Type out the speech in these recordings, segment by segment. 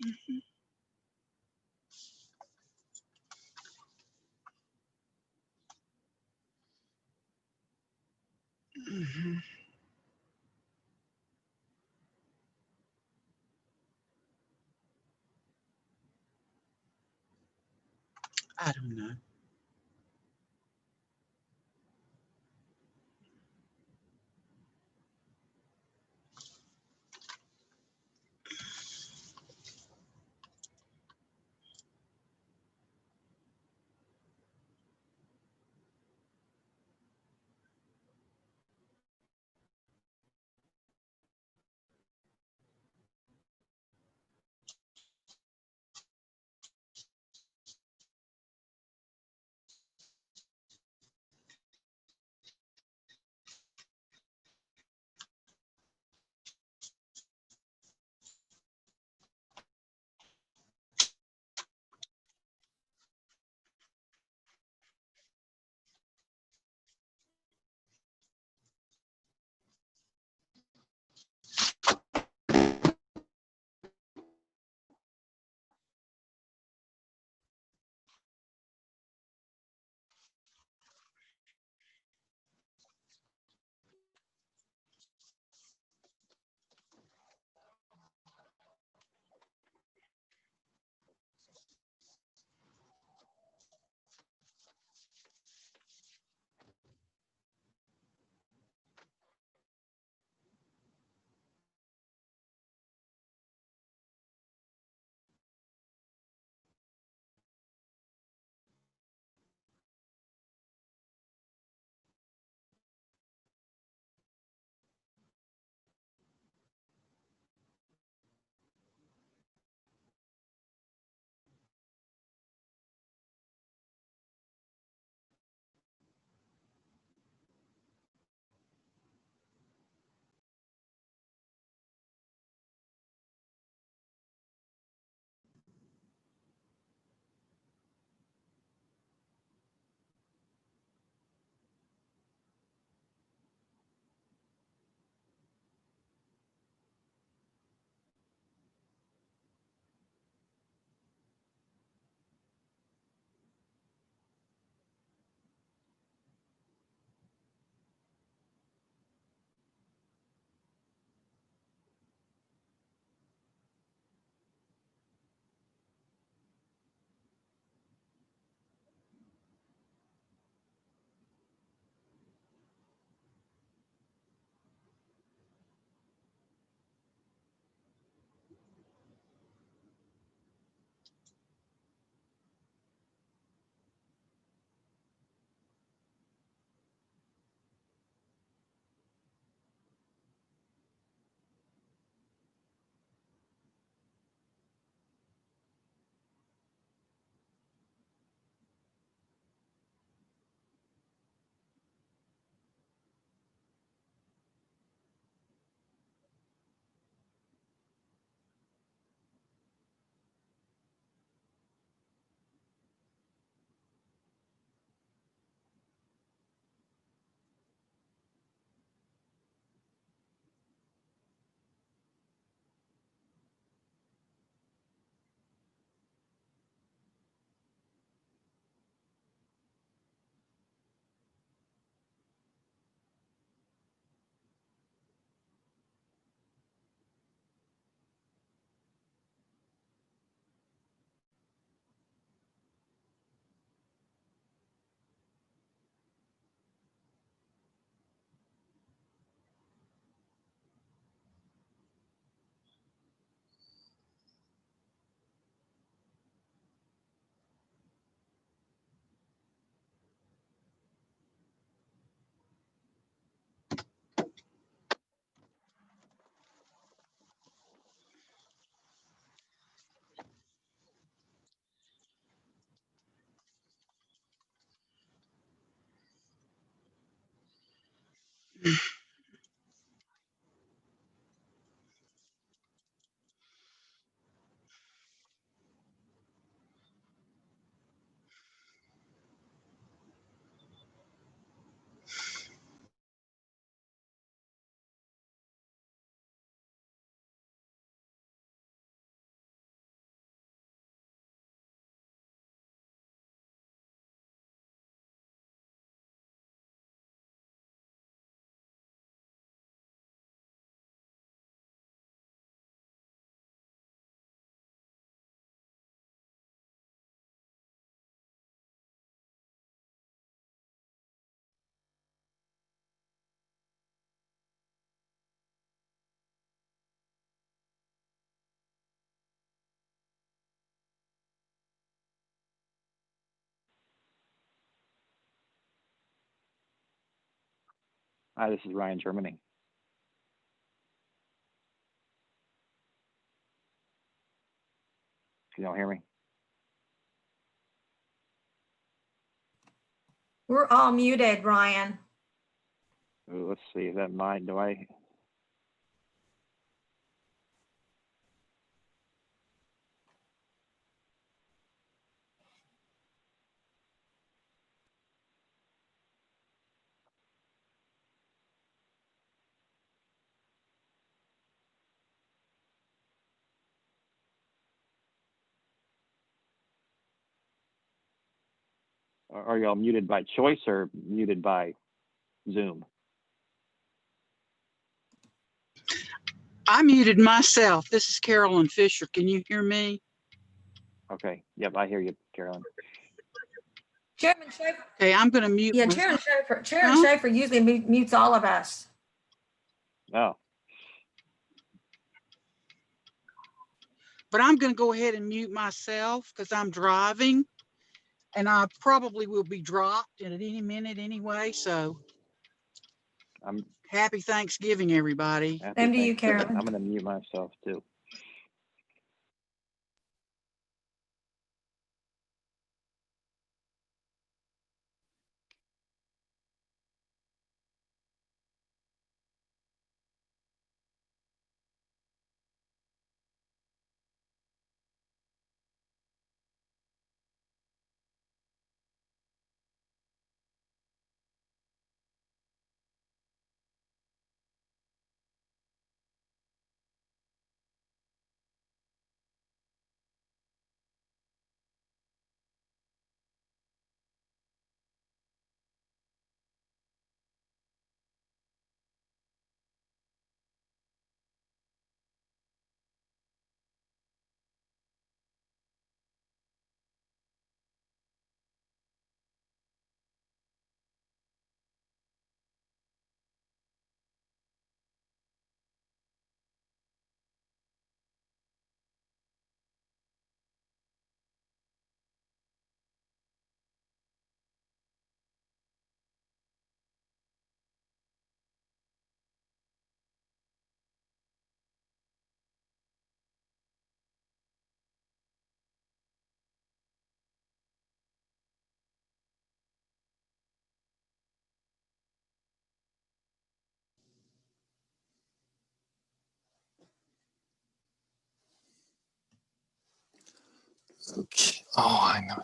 Mhm. Mhm. I don't know. Hi, this is Ryan Germany. Can y'all hear me? We're all muted, Ryan. Ooh, let's see. Is that mine? Do I? Are y'all muted by choice or muted by Zoom? I muted myself. This is Carolyn Fisher. Can you hear me? Okay. Yep, I hear you, Carolyn. Chairman Schaefer. Okay, I'm going to mute. Yeah, myself. Chairman Huh? Schaefer usually mutes all of us. Oh, But I'm going to go ahead and mute myself because I'm driving and I probably will be dropped at any minute anyway. So I'm happy Thanksgiving, everybody. happy. Same to you, Thanksgiving. Carolyn. I'm going to mute myself too. Okay. Oh, I know.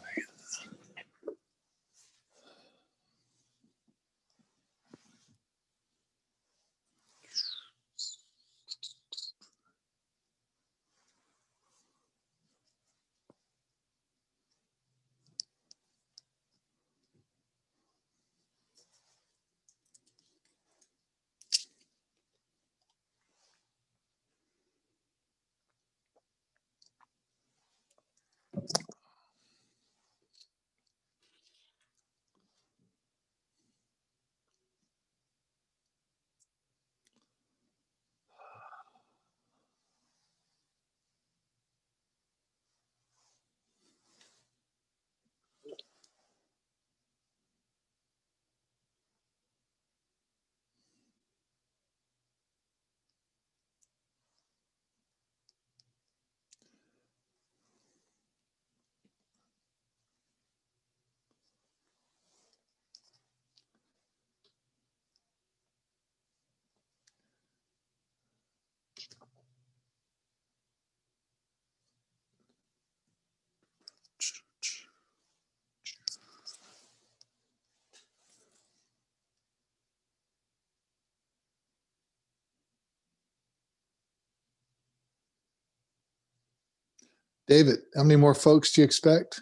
David, how many more folks do you expect?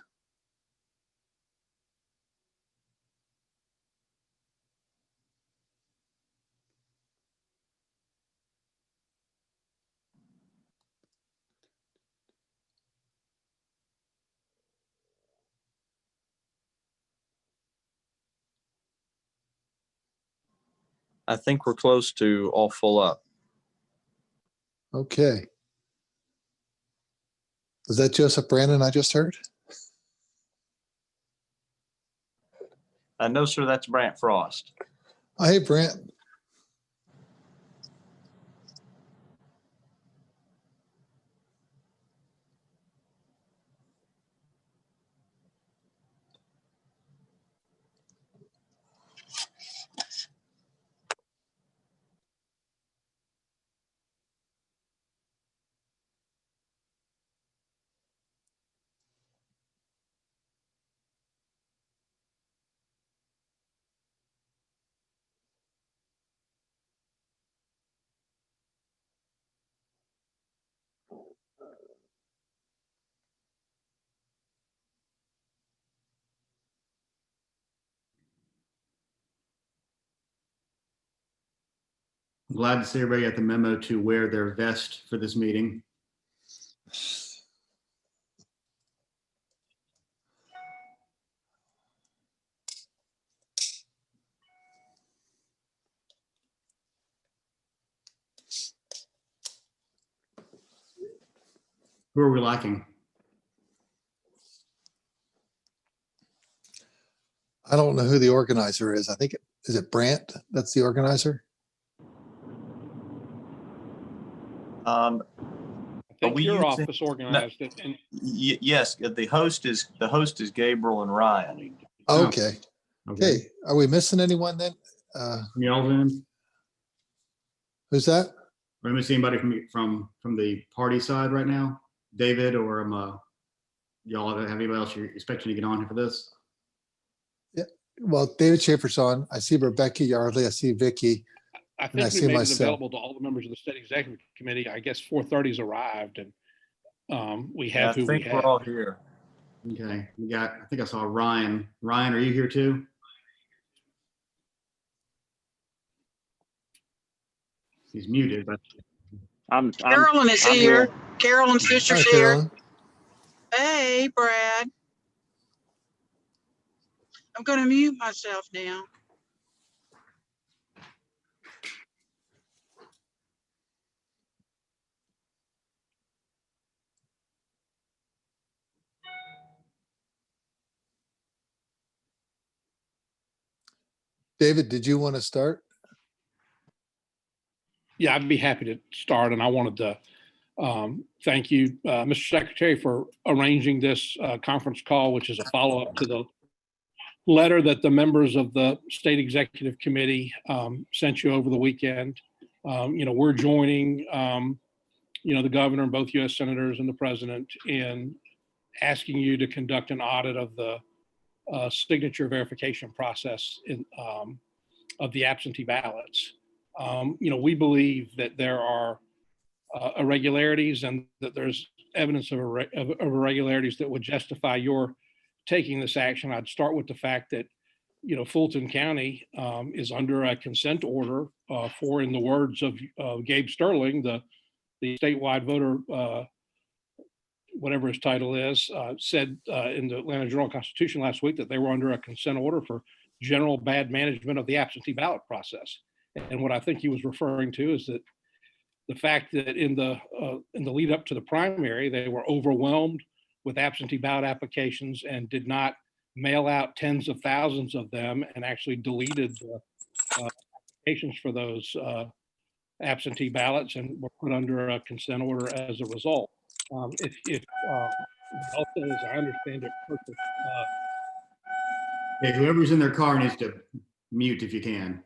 I think we're close to all full up. Okay. Was that Joseph Brandon I just heard? No, sir, that's Brant Frost. Oh, hey, Brent. glad to see everybody got the memo to wear their vest for this meeting. Who are we lacking? I don't know who the organizer is. I think, is it Brant? That's the organizer? Um, I think we your using- office organized it, and yes, the host is Gabriel and Ryan. Oh. Okay. Okay. Are we missing anyone then? Y'all in? Who's that? Are we missing anybody from the party side right now? David or y'all have anybody else you're expecting to get on here for this? Well, David Schaefer's on. I see Rebecca Yardley. I see Vicky. I I think see we made it myself. available to all the members of the state executive committee. I guess 4:30's arrived, and we Yeah, I have who we think we're have. all here. Okay, I think I saw Ryan. Ryan, are you here too? He's muted, but Carolyn is I'm here. Carolyn Hi, Fisher's here. Carolyn. Hey, Brad. I'm going to mute myself now. David, did you want to start? Yeah, I'd be happy to start, and I wanted to thank you, Mr. Secretary, for arranging this conference call, which is a follow-up to the letter that the members of the State Executive Committee sent you over the weekend. We're joining, the governor and both U.S. senators and the president in asking you to conduct an audit of the signature verification process of the absentee ballots. We believe that there are irregularities and that there's evidence of irregularities that would justify your taking this action. I'd start with the fact that, Fulton County is under a consent order for, in the words of Gabe Sterling, the statewide voter, whatever his title is, said in the Atlanta Journal-Constitution last week that they were under a consent order for general bad management of the absentee ballot process. And what I think he was referring to is that the fact that in the lead up to the primary, they were overwhelmed with absentee ballot applications and did not mail out tens of thousands of them, and actually deleted the applications for those absentee ballots and were put under a consent order as a result. If also, as I understand it, purchased, hey, whoever's in their car needs to mute if you can.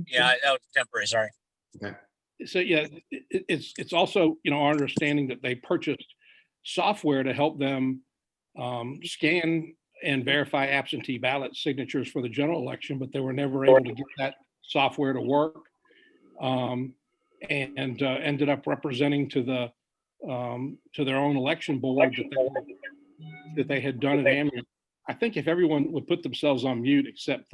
Yeah, that was temporary, sorry. Okay. So yeah, it's also, our understanding that they purchased software to help them scan and verify absentee ballot signatures for the general election, but they were never able to get that software to work, and ended up representing to their own election board that they had done an ambulance. I think if everyone would put themselves on mute except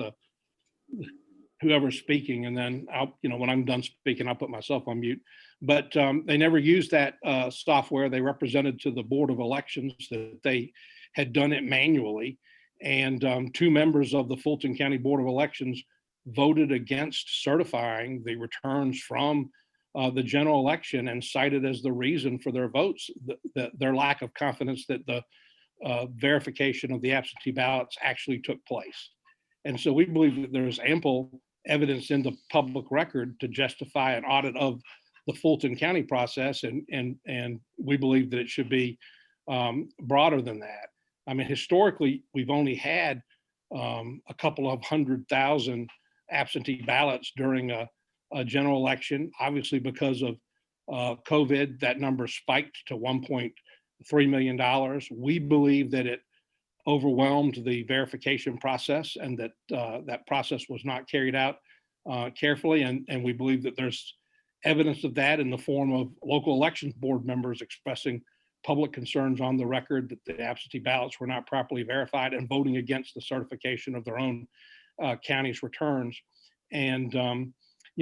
whoever's speaking, and then when I'm done speaking, I'll put myself on mute. But they never used that software. They represented to the Board of Elections that they had done it manually. And 2 members of the Fulton County Board of Elections voted against certifying the returns from the general election, and cited as the reason for their votes their lack of confidence that the verification of the absentee ballots actually took place. And so we believe that there's ample evidence in the public record to justify an audit of the Fulton County process, and we believe that it should be broader than that. I mean, historically, we've only had a couple of 100,000 absentee ballots during a general election. Obviously, because of COVID, that number spiked to $1.3 million. We believe that it overwhelmed the verification process, and that that process was not carried out carefully. And we believe that there's evidence of that in the form of local elections board members expressing public concerns on the record that the absentee ballots were not properly verified and voting against the certification of their own county's returns. And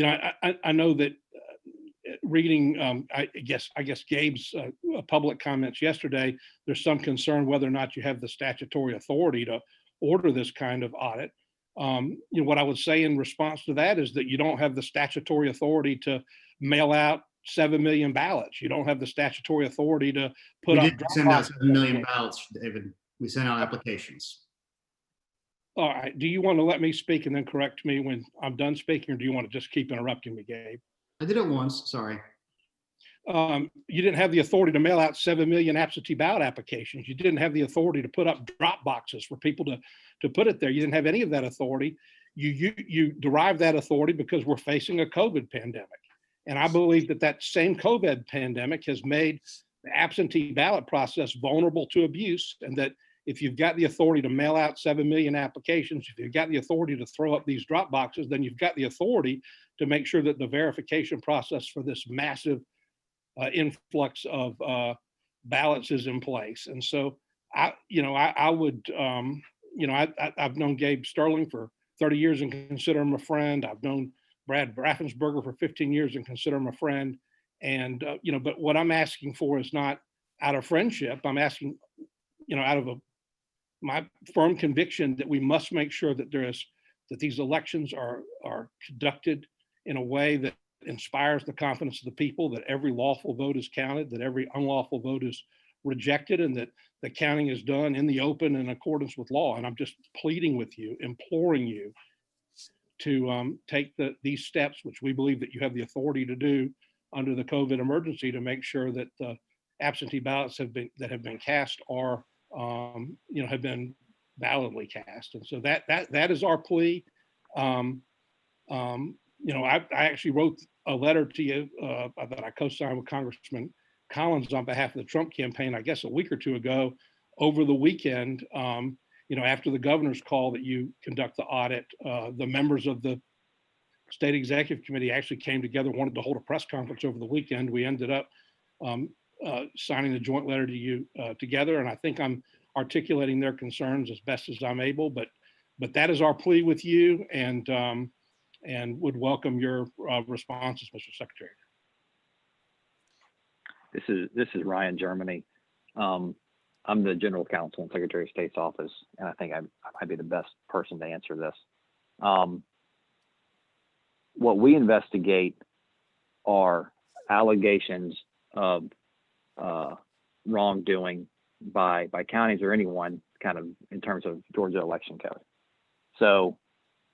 I know that reading, I guess Gabe's public comments yesterday, there's some concern whether or not you have the statutory authority to order this kind of audit. What I would say in response to that is that you don't have the statutory authority to mail out 7 million ballots. You don't have the statutory authority to put We up. did send out Dropbox 7 million ballots, David. We sent out applications. All right. Do you want to let me speak and then correct me when I'm done speaking, or do you want to just keep interrupting me, Gabe? I did it once, sorry. You didn't have the authority to mail out 7 million absentee ballot applications. You didn't have the authority to put up drop boxes for people to put it there. You didn't have any of that authority. You derive that authority because we're facing a COVID pandemic. And I believe that same COVID pandemic has made the absentee ballot process vulnerable to abuse, and that if you've got the authority to mail out 7 million applications, if you've got the authority to throw up these drop boxes, then you've got the authority to make sure that the verification process for this massive influx of ballots is in place. And so I've known Gabe Sterling for 30 years and consider him a friend. I've known Brad Raffensperger for 15 years and consider him a friend. And, but what I'm asking for is not out of friendship. I'm asking, out of my firm conviction that we must make sure that that these elections are conducted in a way that inspires the confidence of the people, that every lawful vote is counted, that every unlawful vote is rejected, and that the counting is done in the open in accordance with law. And I'm just pleading with you, imploring you to take these steps, which we believe that you have the authority to do under the COVID emergency, to make sure that the absentee ballots that have been cast are, have been validly cast. And so that is our plea. I actually wrote a letter to you that I co-signed with Congressman Collins on behalf of the Trump campaign, I guess a week or two ago, over the weekend. After the governor's call that you conduct the audit, the members of the state executive committee actually came together, wanted to hold a press conference over the weekend. We ended up signing the joint letter to you together, and I think I'm articulating their concerns as best as I'm able. But that is our plea with you, and would welcome your responses, Mr. Secretary. This is Ryan Germany. I'm the General Counsel and Secretary of State's office, and I think I might be the best person to answer this. What we investigate are allegations of wrongdoing by counties or anyone, kind of in terms of Georgia election code. So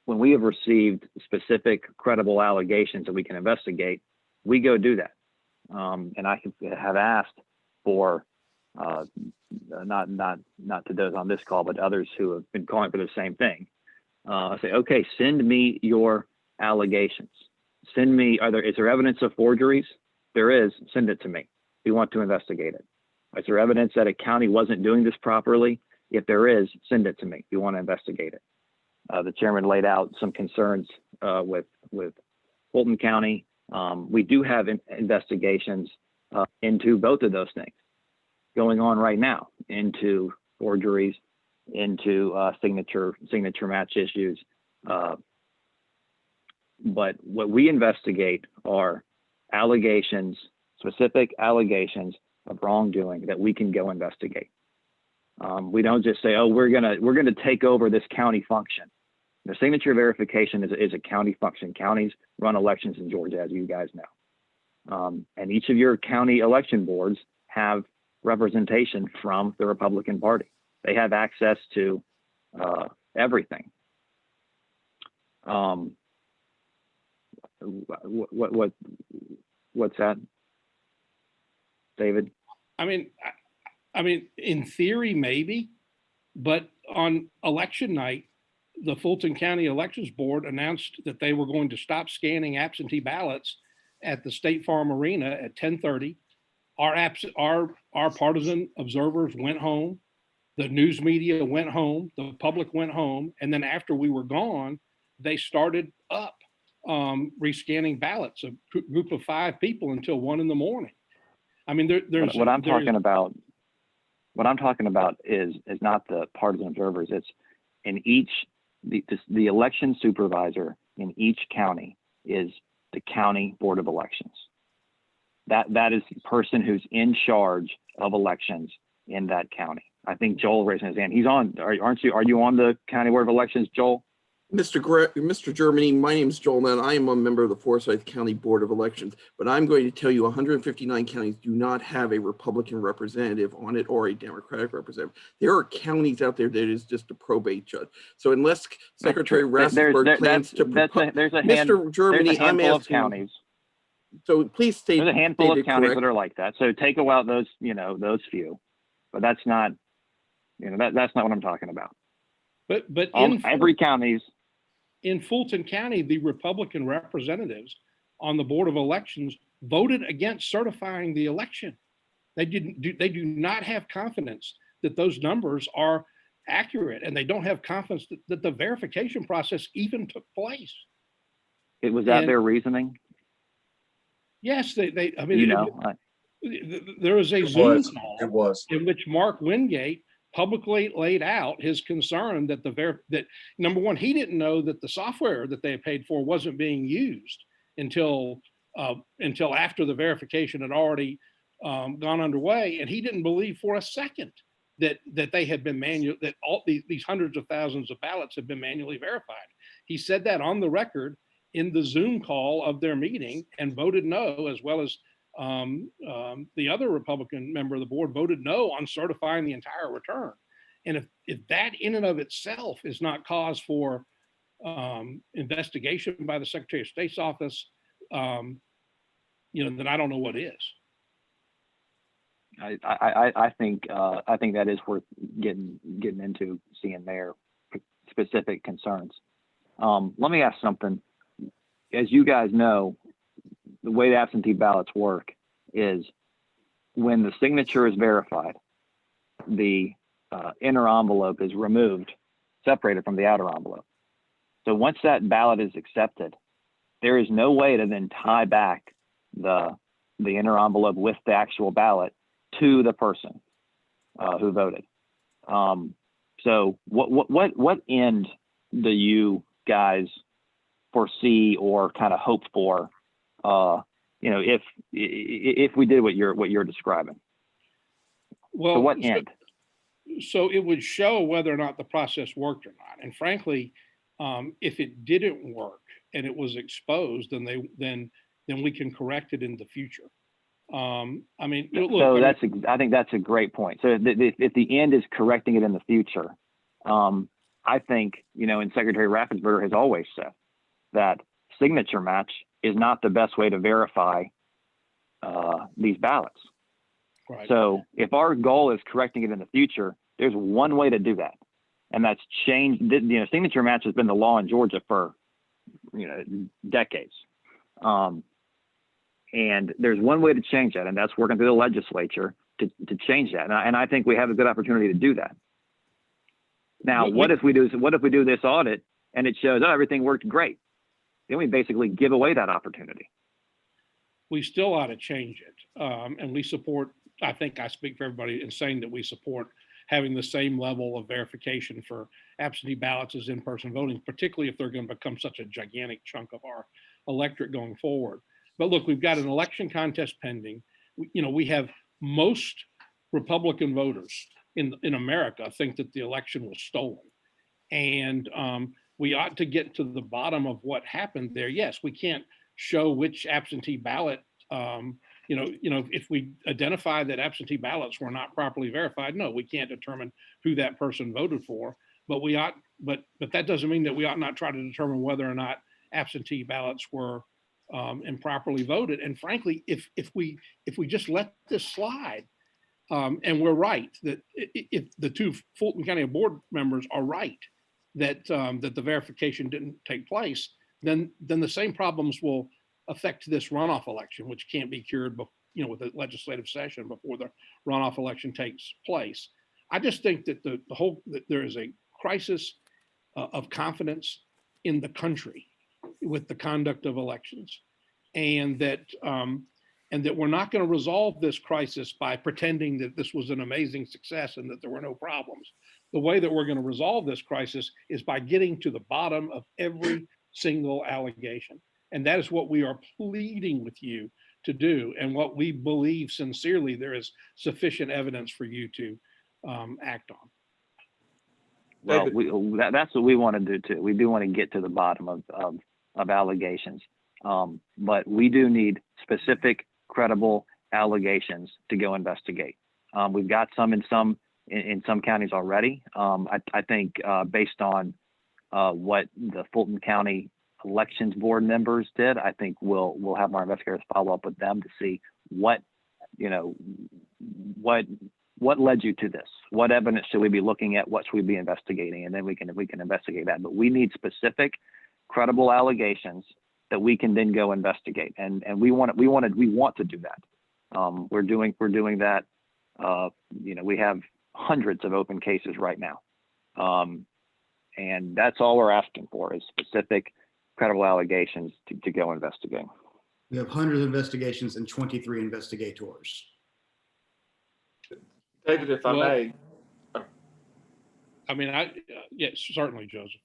when we have received specific credible allegations that we can investigate, we go do that. And I have asked for not to those on this call, but others who have been calling for the same thing. I say, okay, send me your allegations. Send me, is there evidence of forgeries? There is, send it to me. We want to investigate it. Is there evidence that a county wasn't doing this properly? If there is, send it to me. We want to investigate it. The chairman laid out some concerns with Fulton County. We do have investigations into both of those things going on right now, into forgeries, into signature match issues. But what we investigate are allegations, specific allegations of wrongdoing that we can go investigate. We don't just say, oh, we're gonna take over this county function. The signature verification is a county function. Counties run elections in Georgia, as you guys know. And each of your county election boards have representation from the Republican Party. They have access to everything. What's that, David? I mean, in theory, maybe, but on election night, the Fulton County Elections Board announced that they were going to stop scanning absentee ballots at the State Farm Arena at 10:30. Our partisan observers went home. The news media went home. The public went home. And then after we were gone, they started up rescanning ballots, a group of 5 people until 1 a.m. I mean, there's what I'm talking about. What I'm talking about is not the partisan observers. It's in each the election supervisor in each county is the county board of elections. That is the person who's in charge of elections in that county. I think Joel raising his hand. He's on, aren't you? Are you on the county board of elections, Joel? Mr. Germany, my name is Joel Nunn. I am a member of the Forsyth County Board of Elections, but I'm going to tell you 159 counties do not have a Republican representative on it or a Democratic representative. There are counties out there that is just a probate judge. So unless Secretary Raffensperger plans to there's a Mr. Germany, I'm handful of asking. counties. So please state. There's a handful state of it counties correct. that are like that. So take out those, those few, but that's not, that's not what I'm talking about. But Every county's. in Fulton County, the Republican representatives on the Board of Elections voted against certifying the election. They do not have confidence that those numbers are accurate, and they don't have confidence that the verification process even took place. Was that And- their reasoning? Yes, I mean, there was a It Zoom was. call It was. in which Mark Wingate publicly laid out his concern that that number one, he didn't know that the software that they had paid for wasn't being used until after the verification had already gone underway, and he didn't believe for a second that they had been that all these hundreds of thousands of ballots had been manually verified. He said that on the record in the Zoom call of their meeting and voted no, as well as the other Republican member of the board voted no on certifying the entire return. And if that in and of itself is not cause for investigation by the Secretary of State's office, then I don't know what is. I think that is worth getting into, seeing their specific concerns. Let me ask something. As you guys know, the way the absentee ballots work is when the signature is verified, the inner envelope is removed, separated from the outer envelope. So once that ballot is accepted, there is no way to then tie back the inner envelope with the actual ballot to the person who voted. So what end do you guys foresee or kind of hope for, if we did what you're describing? Well, To what end? So it would show whether or not the process worked or not. And frankly, if it didn't work and it was exposed, then we can correct it in the future. I think that's a great point. So if the end is correcting it in the future, I think, and Secretary Raffensperger has always said that signature match is not the best way to verify these ballots. Right. So if our goal is correcting it in the future, there's one way to do that, and that's change. Signature match has been the law in Georgia for decades, and there's one way to change that, and that's working through the legislature to change that. And I think we have a good opportunity to do that. Now, what if we do this audit and it shows, everything worked great? Then we basically give away that opportunity. We still ought to change it. And we support, I think I speak for everybody in saying that we support having the same level of verification for absentee ballots as in-person voting, particularly if they're going to become such a gigantic chunk of our electorate going forward. But look, we've got an election contest pending. We have most Republican voters in America think that the election was stolen. And we ought to get to the bottom of what happened there. Yes, we can't show which absentee ballot, if we identify that absentee ballots were not properly verified, no, we can't determine who that person voted for. But we ought, but that doesn't mean that we ought not try to determine whether or not absentee ballots were improperly voted. And frankly, if we just let this slide, and we're right that if the two Fulton County board members are right that the verification didn't take place, then the same problems will affect this runoff election, which can't be cured, with the legislative session before the runoff election takes place. I just think that that there is a crisis of confidence in the country with the conduct of elections, and that we're not going to resolve this crisis by pretending that this was an amazing success and that there were no problems. The way that we're going to resolve this crisis is by getting to the bottom of every single allegation. And that is what we are pleading with you to do, and what we believe sincerely there is sufficient evidence for you to act on. Well, David. that's what we want to do too. We do want to get to the bottom of allegations. But we do need specific, credible allegations to go investigate. We've got some in some counties already. I think based on what the Fulton County Elections Board members did, I think we'll have our investigators follow up with them to see what led you to this? What evidence should we be looking at? What should we be investigating? And then we can investigate that. But we need specific, credible allegations that we can then go investigate. And we want to do that. We're doing that. We have hundreds of open cases right now. And that's all we're asking for is specific, credible allegations to go investigate. We have hundreds of investigations and 23 investigators. David, if I Well, may, I mean, yes, certainly, Joseph.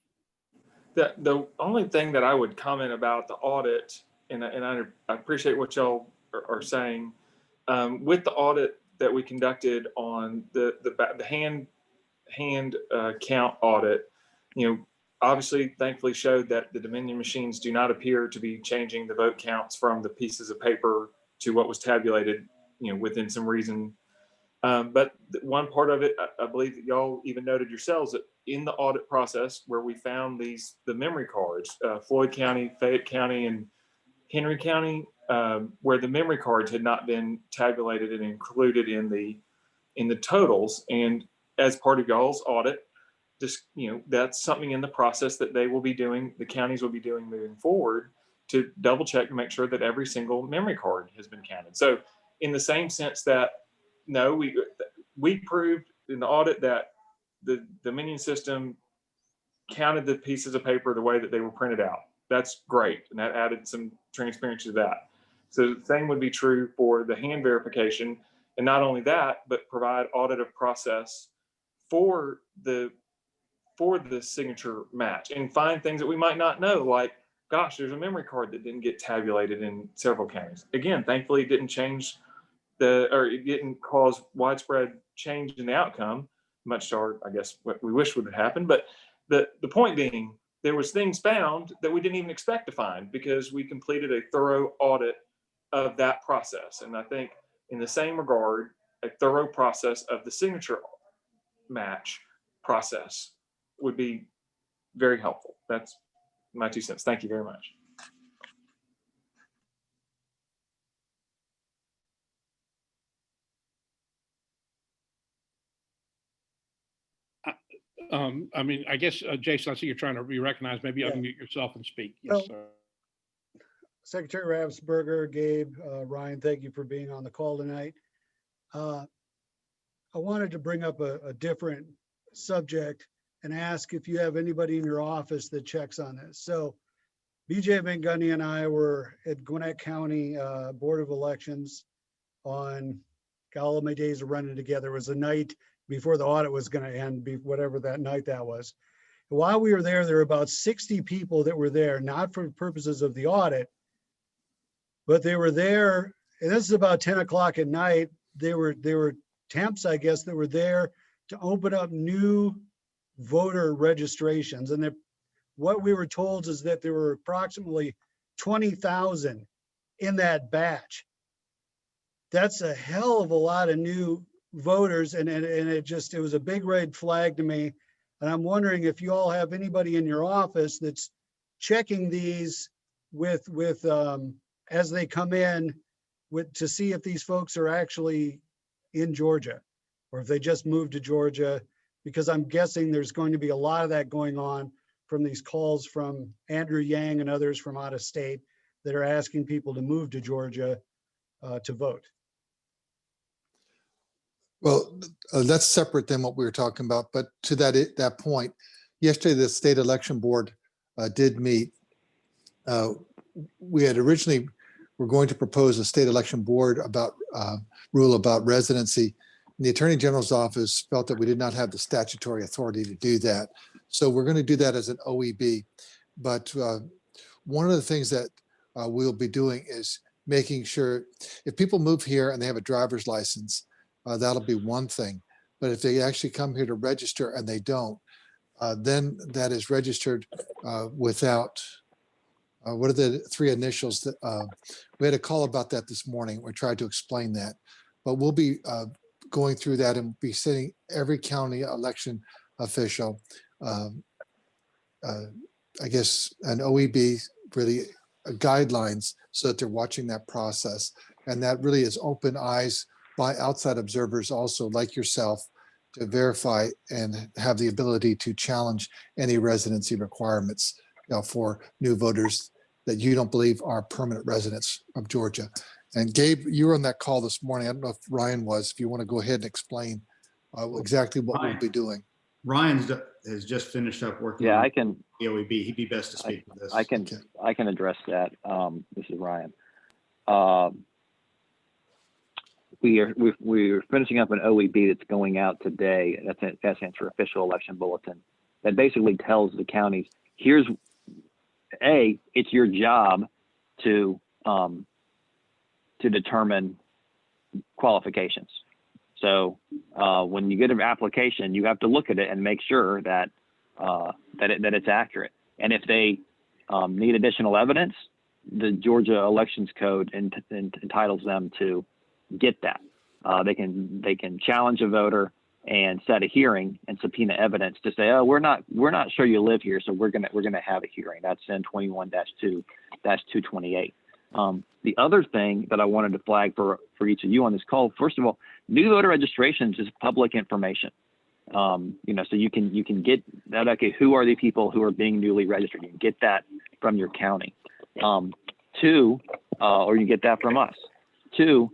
the only thing that I would comment about the audit, and I appreciate what y'all are saying, with the audit that we conducted on the hand count audit, obviously, thankfully showed that the Dominion machines do not appear to be changing the vote counts from the pieces of paper to what was tabulated, within some reason. But one part of it, I believe that y'all even noted yourselves that in the audit process where we found the memory cards, Floyd County, Fayette County, and Henry County, where the memory cards had not been tabulated and included in the totals. And as part of y'all's audit, just, that's something in the process that they will be doing, the counties will be doing moving forward to double check and make sure that every single memory card has been counted. So in the same sense that, no, we proved in the audit that the Dominion system counted the pieces of paper the way that they were printed out. That's great. And that added some transparency to that. So the same would be true for the hand verification. And not only that, but provide auditive process for the signature match and find things that we might not know, like, gosh, there's a memory card that didn't get tabulated in several counties. Again, thankfully it didn't change it didn't cause widespread change in the outcome, much to our, I guess, what we wish would have happened. But the point being, there was things found that we didn't even expect to find because we completed a thorough audit of that process. And I think in the same regard, a thorough process of the signature match process would be very helpful. That's my 2 cents. Thank you very much. I mean, I guess, Jason, I see you're trying to be recognized. Maybe Yeah. unmute yourself and speak. Yes, Oh. sir. Secretary Ravsberger, Gabe, Ryan, thank you for being on the call tonight. I wanted to bring up a different subject and ask if you have anybody in your office that checks on this. So BJ Van Gundy and I were at Gwinnett County Board of Elections on, all of my days of running together. It was a night before the audit was going to end, whatever that night that was. While we were there were about 60 people that were there, not for purposes of the audit, but they were there, and this is about 10 o'clock at night. They were temps, I guess, that were there to open up new voter registrations. And what we were told is that there were approximately 20,000 in that batch. That's a hell of a lot of new voters, and it was a big red flag to me. And I'm wondering if you all have anybody in your office that's checking these with as they come in to see if these folks are actually in Georgia or if they just moved to Georgia, because I'm guessing there's going to be a lot of that going on from these calls from Andrew Yang and others from out of state that are asking people to move to Georgia to vote. Well, that's separate than what we were talking about, but to that point, yesterday the state election board did meet. We had originally were going to propose a state election board rule about residency. And the Attorney General's office felt that we did not have the statutory authority to do that. So we're going to do that as an OEB. But one of the things that we'll be doing is making sure if people move here and they have a driver's license, that'll be one thing. But if they actually come here to register and they don't, then that is registered without, what are the three initials that, we had a call about that this morning. We tried to explain that, but we'll be going through that and be sending every county election official, I guess, an OEB really guidelines so that they're watching that process. And that really is open eyes by outside observers also like yourself to verify and have the ability to challenge any residency requirements, for new voters that you don't believe are permanent residents of Georgia. And Gabe, you were on that call this morning. I don't know if Ryan was, if you want to go ahead and explain exactly what we'll be doing. Ryan has just finished up working. Yeah, on I can. the OEB. He'd be best to speak to this. I can. Okay. I can address that. This is Ryan. We're finishing up an OEB that's going out today. That stands for Official Election Bulletin. That basically tells the counties, here's it's your job to determine qualifications. So when you get an application, you have to look at it and make sure that it's accurate. And if they need additional evidence, the Georgia Elections Code entitles them to get that. They can challenge a voter and set a hearing and subpoena evidence to say, oh, we're not sure you live here, so we're gonna have a hearing. That's in 21-2-228. The other thing that I wanted to flag for each of you on this call, first of all, new voter registrations is public information. So you can get that. Okay, who are the people who are being newly registered? You can get that from your county. Two, or you get that from us. Two,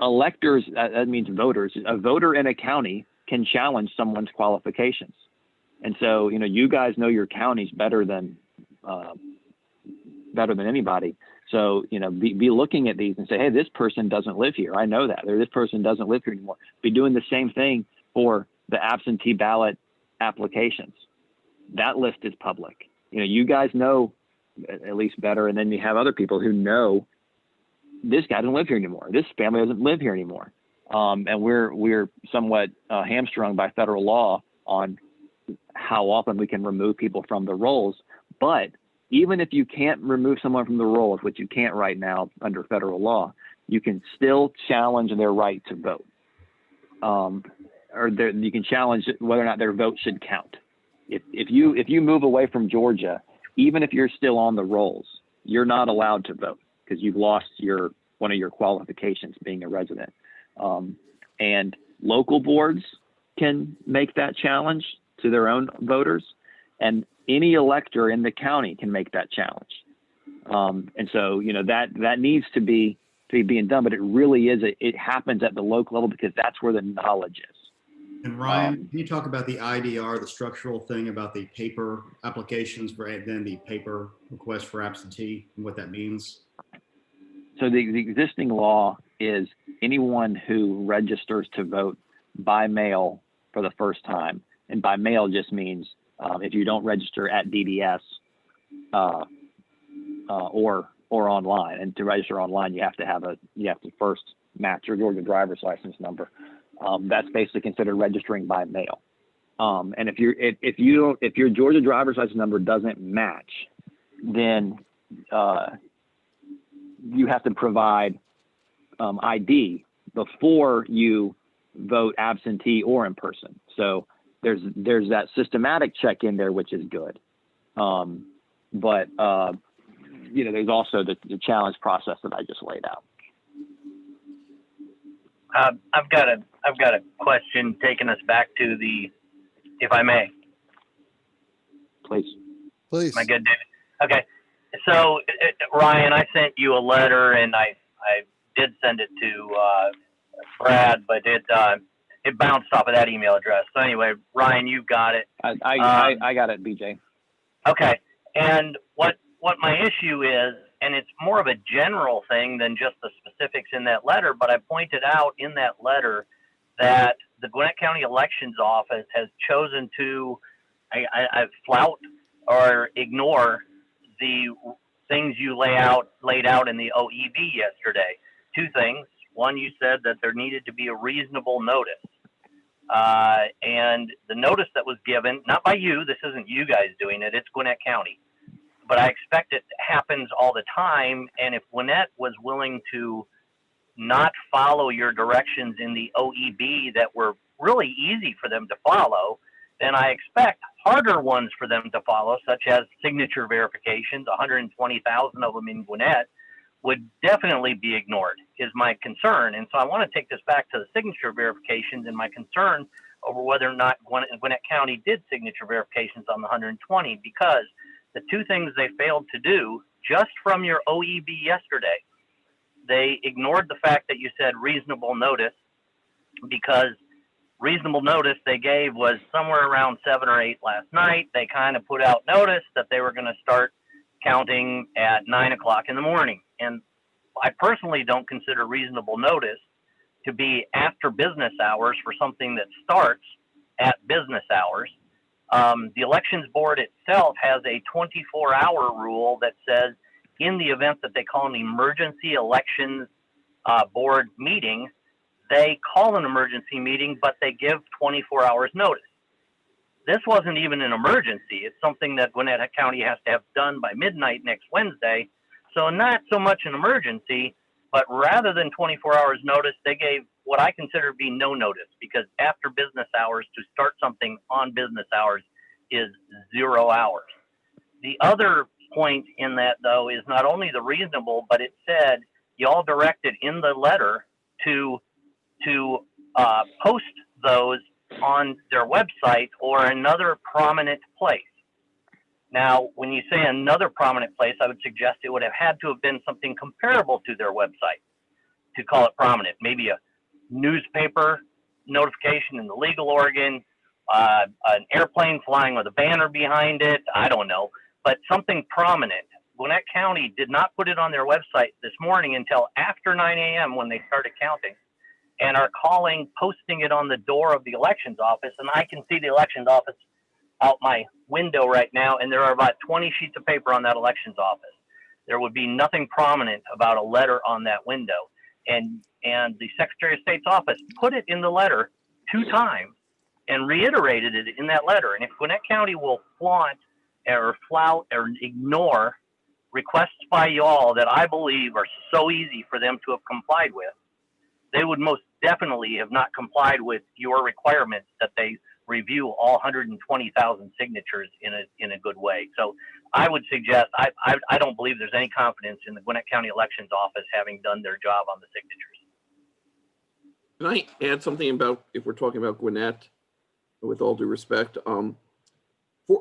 electors, that means voters. A voter in a county can challenge someone's qualifications, and so you guys know your counties better than anybody. So be looking at these and say, hey, this person doesn't live here. I know that, or this person doesn't live here anymore. Be doing the same thing for the absentee ballot applications. That list is public. You guys know at least better, and then you have other people who know this guy doesn't live here anymore. This family doesn't live here anymore. And we're somewhat hamstrung by federal law on how often we can remove people from the rolls. But even if you can't remove someone from the rolls, which you can't right now under federal law, you can still challenge their right to vote. You can challenge whether or not their vote should count. If you move away from Georgia, even if you're still on the rolls, you're not allowed to vote because you've lost one of your qualifications, being a resident. And local boards can make that challenge to their own voters, and any elector in the county can make that challenge. And so that needs to be being done, but it really is. It happens at the local level because that's where the knowledge is. And Ryan, can you talk about the IDR, the structural thing about the paper applications and then the paper request for absentee and what that means? So the existing law is anyone who registers to vote by mail for the first time, and by mail just means if you don't register at DDS or online, and to register online you have to first match your Georgia driver's license number. That's basically considered registering by mail. And if your Georgia driver's license number doesn't match, then you have to provide ID before you vote absentee or in person. So there's that systematic check in there, which is good. But there's also the challenge process that I just laid out. I've got a question taking us back to if I may. Please. Please. Am I good, David? Okay. So Ryan, I sent you a letter, and I did send it to Brad, but it bounced off of that email address. So anyway, Ryan, you got it. I got it, BJ. Okay. And what my issue is, and it's more of a general thing than just the specifics in that letter, but I pointed out in that letter that the Gwinnett County Elections Office has chosen to flout or ignore the things you laid out in the OEB yesterday. Two things. One, you said that there needed to be a reasonable notice. And the notice that was given, not by you, this isn't you guys doing it, it's Gwinnett County. But I expect it happens all the time. And if Gwinnett was willing to not follow your directions in the OEB that were really easy for them to follow, then I expect harder ones for them to follow, such as signature verifications, 120,000 of them in Gwinnett, would definitely be ignored, is my concern. And so I want to take this back to the signature verifications and my concern over whether or not Gwinnett County did signature verifications on the 120, because the two things they failed to do just from your OEB yesterday, they ignored the fact that you said reasonable notice, because reasonable notice they gave was somewhere around 7 or 8 last night. They kind of put out notice that they were going to start counting at 9 o'clock in the morning. And I personally don't consider reasonable notice to be after business hours for something that starts at business hours. The elections board itself has a 24-hour rule that says in the event that they call an emergency elections board meeting, they call an emergency meeting, but they give 24 hours notice. This wasn't even an emergency. It's something that Gwinnett County has to have done by midnight next Wednesday. So not so much an emergency, but rather than 24 hours notice, they gave what I consider to be no notice, because after business hours to start something on business hours is 0 hours. The other point in that, though, is not only the reasonable, but it said y'all directed in the letter to post those on their website or another prominent place. Now, when you say another prominent place, I would suggest it would have had to have been something comparable to their website to call it prominent. Maybe a newspaper notification in the legal Oregon, an airplane flying with a banner behind it, I don't know, but something prominent. Gwinnett County did not put it on their website this morning until after 9 a.m. when they started counting, and are posting it on the door of the elections office. And I can see the elections office out my window right now, and there are about 20 sheets of paper on that elections office. There would be nothing prominent about a letter on that window. And the Secretary of State's office put it in the letter 2 times and reiterated it in that letter. And if Gwinnett County will flaunt or flout or ignore requests by y'all that I believe are so easy for them to have complied with, they would most definitely have not complied with your requirements that they review all 120,000 signatures in a good way. So I would suggest, I don't believe there's any confidence in the Gwinnett County Elections Office having done their job on the signatures. Can I add something about, if we're talking about Gwinnett, with all due respect?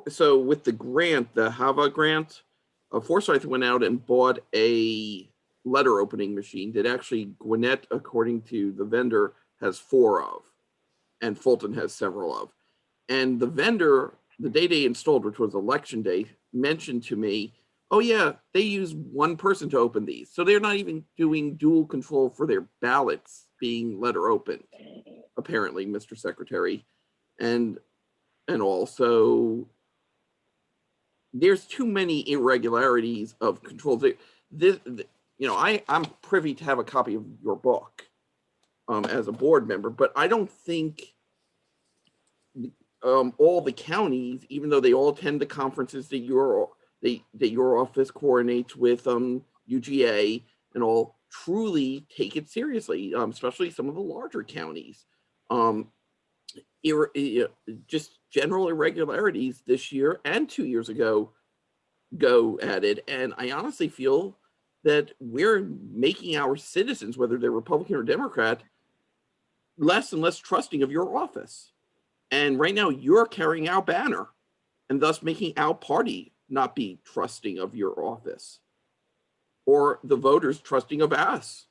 So with the grant, the HAVA grant, Forsyth went out and bought a letter opening machine that actually Gwinnett, according to the vendor, has 4 of, and Fulton has several of. And the vendor, the day they installed, which was election day, mentioned to me, oh yeah, they use 1 person to open these. So they're not even doing dual control for their ballots being letter opened, apparently, Mr. Secretary. And also, there's too many irregularities of controls. I'm privy to have a copy of your book as a board member, but I don't think all the counties, even though they all attend the conferences that your office coordinates with UGA and all, truly take it seriously, especially some of the larger counties. Just general irregularities this year and 2 years ago go at it. And I honestly feel that we're making our citizens, whether they're Republican or Democrat, less and less trusting of your office. And right now you're carrying our banner and thus making our party not be trusting of your office, or the voters trusting of us.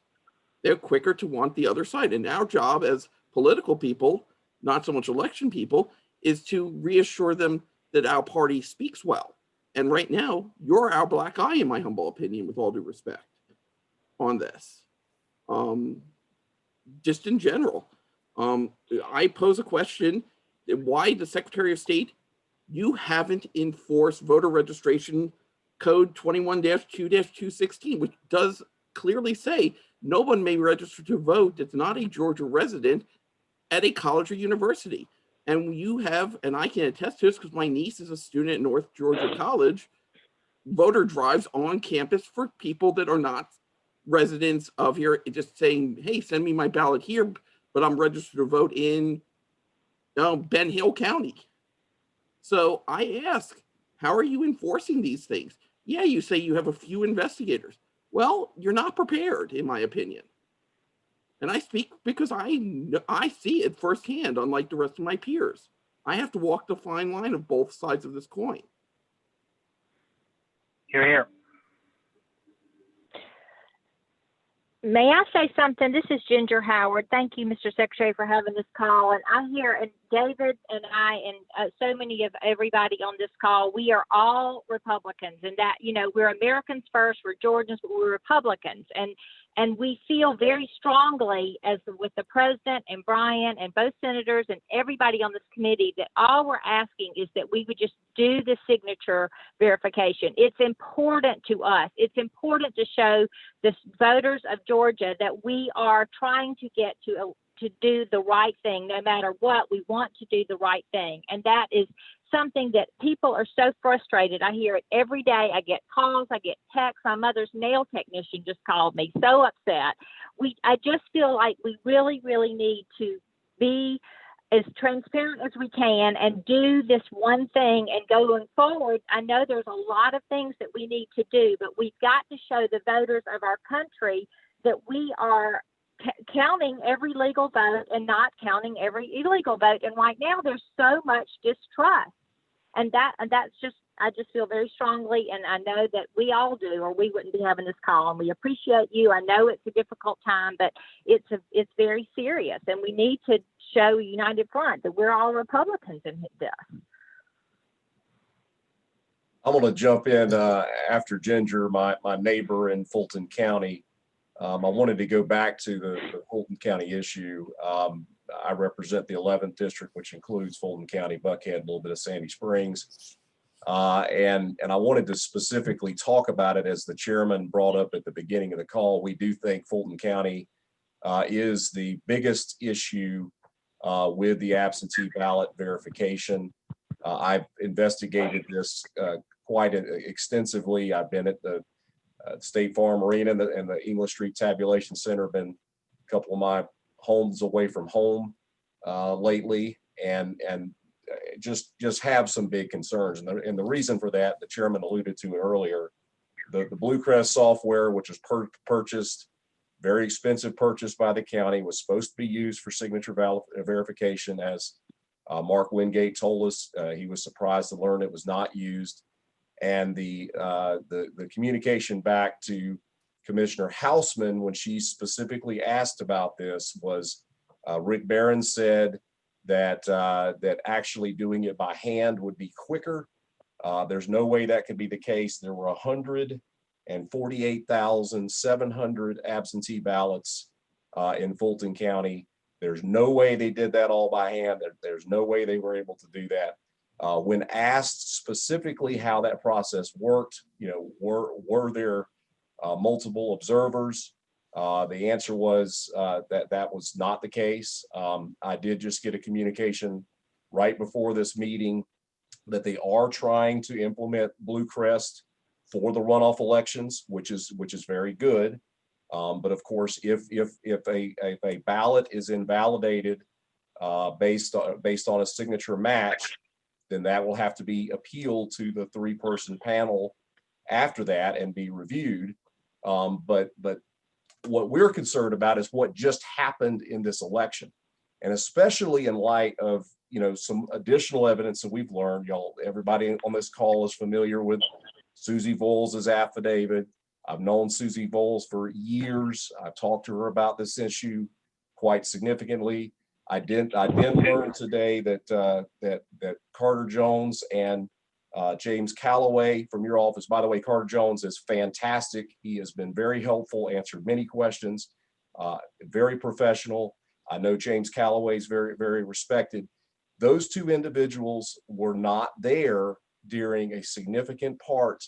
They're quicker to want the other side. And our job as political people, not so much election people, is to reassure them that our party speaks well. And right now, you're our black eye, in my humble opinion, with all due respect, on this. Just in general, I pose a question: why the Secretary of State, you haven't enforced voter registration Code 21-2-216, which does clearly say no one may register to vote that's not a Georgia resident at a college or university. And you have, and I can attest to this because my niece is a student at North Georgia College, voter drives on campus for people that are not residents of here, just saying, hey, send me my ballot here, but I'm registered to vote in Ben Hill County. So I ask, how are you enforcing these things? Yeah, you say you have a few investigators. Well, you're not prepared, in my opinion. And I speak because I see it firsthand, unlike the rest of my peers. I have to walk the fine line of both sides of this coin. Hear, hear. May I say something? This is Ginger Howard. Thank you, Mr. Secretary, for having this call. And I hear, and David and I and so many of everybody on this call, we are all Republicans, and that, you know, we're Americans first, we're Georgians, but we're Republicans. And we feel very strongly, as with the president and Brian and both senators and everybody on this committee, that all we're asking is that we would just do the signature verification. It's important to us. It's important to show the voters of Georgia that we are trying to get to do the right thing. No matter what, we want to do the right thing. And that is something that people are so frustrated. I hear it every day. I get calls, I get texts. My mother's nail technician just called me, so upset. I just feel like we really, really need to be as transparent as we can and do this one thing. And going forward, I know there's a lot of things that we need to do, but we've got to show the voters of our country that we are counting every legal vote and not counting every illegal vote. And right now there's so much distrust, and that's just, I just feel very strongly, and I know that we all do, or we wouldn't be having this call. And we appreciate you. I know it's a difficult time, but it's very serious, and we need to show a united front that we're all Republicans in this. I'm going to jump in after Ginger, my neighbor in Fulton County. I wanted to go back to the Fulton County issue. I represent the 11th district, which includes Fulton County, Buckhead, a little bit of Sandy Springs. And I wanted to specifically talk about it, as the chairman brought up at the beginning of the call. We do think Fulton County is the biggest issue with the absentee ballot verification. I've investigated this quite extensively. I've been at the State Farm Arena and the English Street Tabulation Center, been a couple of my homes away from home lately, and just have some big concerns. And the reason for that, the chairman alluded to it earlier, the Blue Crest software, which was purchased, very expensive purchase by the county, was supposed to be used for signature verification. As Mark Wingate told us, he was surprised to learn it was not used. And the communication back to Commissioner Hausman, when she specifically asked about this, was Rick Barron said that actually doing it by hand would be quicker. There's no way that could be the case. There were 148,700 absentee ballots in Fulton County. There's no way they did that all by hand. There's no way they were able to do that. When asked specifically how that process worked, you know, were there multiple observers? The answer was that was not the case. I did just get a communication right before this meeting that they are trying to implement Blue Crest for the runoff elections, which is very good. But of course, if a ballot is invalidated based on a signature match, then that will have to be appealed to the 3-person panel after that and be reviewed. But what we're concerned about is what just happened in this election, and especially in light of, you know, some additional evidence that we've learned. Everybody on this call is familiar with Susie Voles' affidavit. I've known Susie Voles for years. I've talked to her about this issue quite significantly. I did learn today that Carter Jones and James Calloway from your office, by the way, Carter Jones is fantastic. He has been very helpful, answered many questions, very professional. I know James Calloway is very, very respected. Those two individuals were not there during a significant part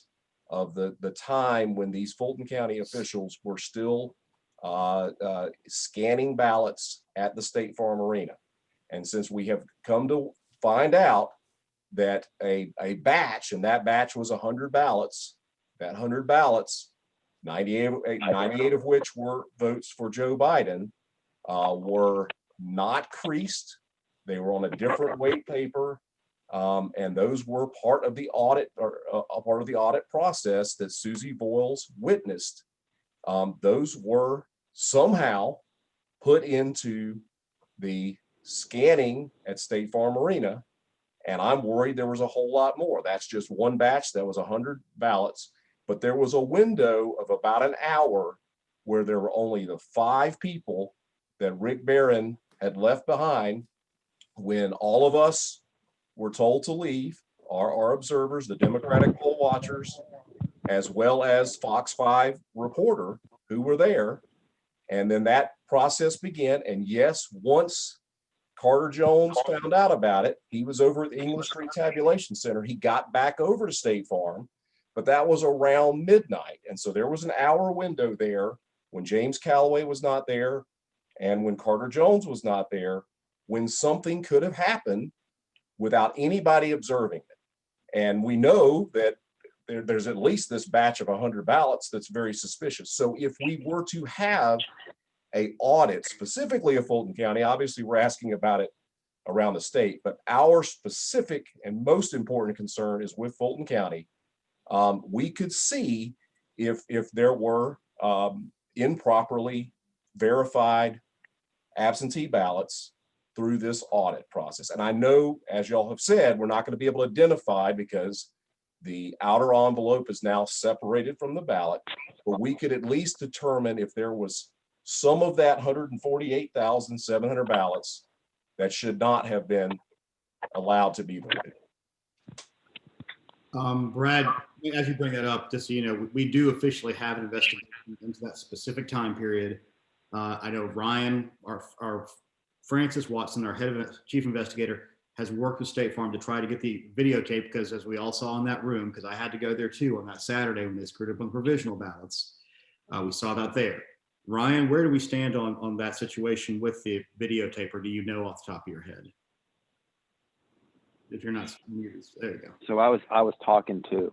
of the time when these Fulton County officials were still scanning ballots at the State Farm Arena. And since we have come to find out that a batch, and that batch was 100 ballots, that 100 ballots, 98 of which were votes for Joe Biden, were not creased. They were on a different weight paper. And those were part of the audit, or a part of the audit process that Susie Boyles witnessed. Those were somehow put into the scanning at State Farm Arena. And I'm worried there was a whole lot more. That's just one batch. That was 100 ballots. But there was a window of about an hour where there were only the 5 people that Rick Barron had left behind when all of us were told to leave, our observers, the Democratic poll watchers, as well as Fox 5 reporter who were there. And then that process began. And yes, once Carter Jones found out about it, he was over at the English Street Tabulation Center. He got back over to State Farm, but that was around midnight. And so there was an hour window there when James Callaway was not there and when Carter Jones was not there, when something could have happened without anybody observing it. And we know that there's at least this batch of 100 ballots that's very suspicious. So if we were to have an audit specifically of Fulton County, obviously we're asking about it around the state, but our specific and most important concern is with Fulton County. We could see if there were improperly verified absentee ballots through this audit process. And I know, as y'all have said, we're not going to be able to identify because the outer envelope is now separated from the ballot, but we could at least determine if there was some of that 148,700 ballots that should not have been allowed to be voted. Brad, as you bring that up, just so you know, we do officially have an investigation into that specific time period. I know Ryan, our Francis Watson, our head of chief investigator, has worked with State Farm to try to get the videotape, because as we all saw in that room, because I had to go there too on that Saturday when they screwed up on provisional ballots, we saw that there. Ryan, where do we stand on that situation with the videotape, or do you know off the top of your head? If you're not muted, there you go. So I was talking to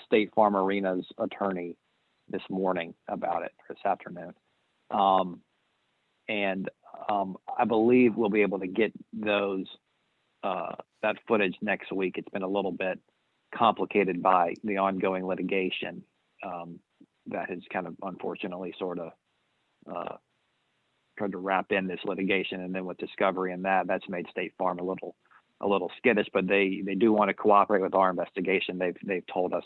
State Farm Arena's attorney this morning about it, this afternoon. I believe we'll be able to get that footage next week. It's been a little bit complicated by the ongoing litigation that has kind of unfortunately sort of tried to wrap in this litigation, and then with discovery and that's made State Farm a little skittish, but they do want to cooperate with our investigation. They've told us.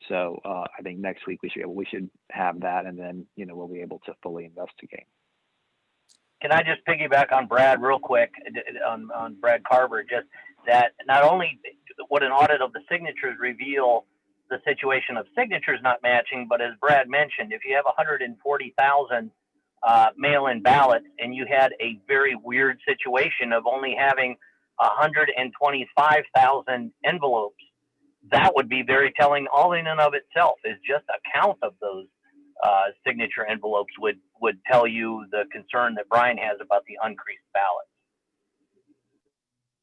So I think next week we should have that, and then we'll be able to fully investigate. Can I just piggyback on Brad real quick, on Brad Carver, just that not only would an audit of the signatures reveal the situation of signatures not matching, but as Brad mentioned, if you have 140,000 mail-in ballots and you had a very weird situation of only having 125,000 envelopes, that would be very telling all in and of itself. Is just a count of those signature envelopes would tell you the concern that Brian has about the uncreased ballots.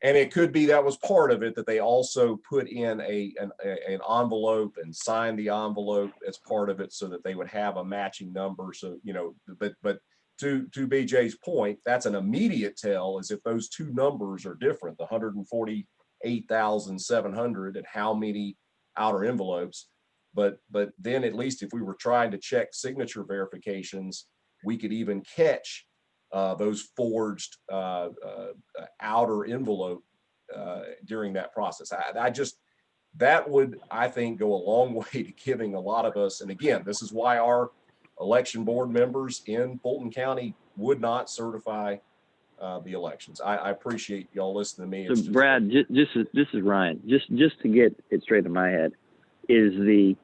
And it could be that was part of it, that they also put in an envelope and signed the envelope as part of it so that they would have a matching number. So, but to BJ's point, that's an immediate tell, is if those two numbers are different, the 148,700 and how many outer envelopes. But then at least if we were trying to check signature verifications, we could even catch those forged outer envelope during that process. That would, I think, go a long way to giving a lot of us, and again, this is why our election board members in Fulton County would not certify the elections. I appreciate y'all listening to me. So Brad, this is Ryan. Just to get it straight in my head, is the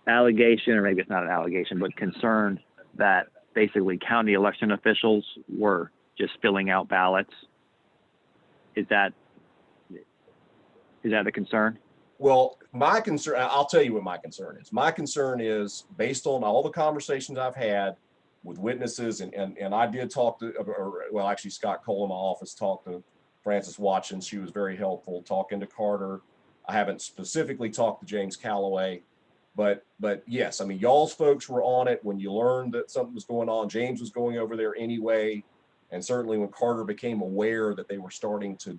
allegation, or maybe it's not an allegation, but concern that basically county election officials were just filling out ballots? Is that the concern? Well, my concern, I'll tell you what my concern is. My concern is based on all the conversations I've had with witnesses, and I did talk to, well, actually Scott Cole in my office talked to Frances Watkins. She was very helpful talking to Carter. I haven't specifically talked to James Calloway, but yes, I mean, y'all's folks were on it when you learned that something was going on. James was going over there anyway. And certainly when Carter became aware that they were starting to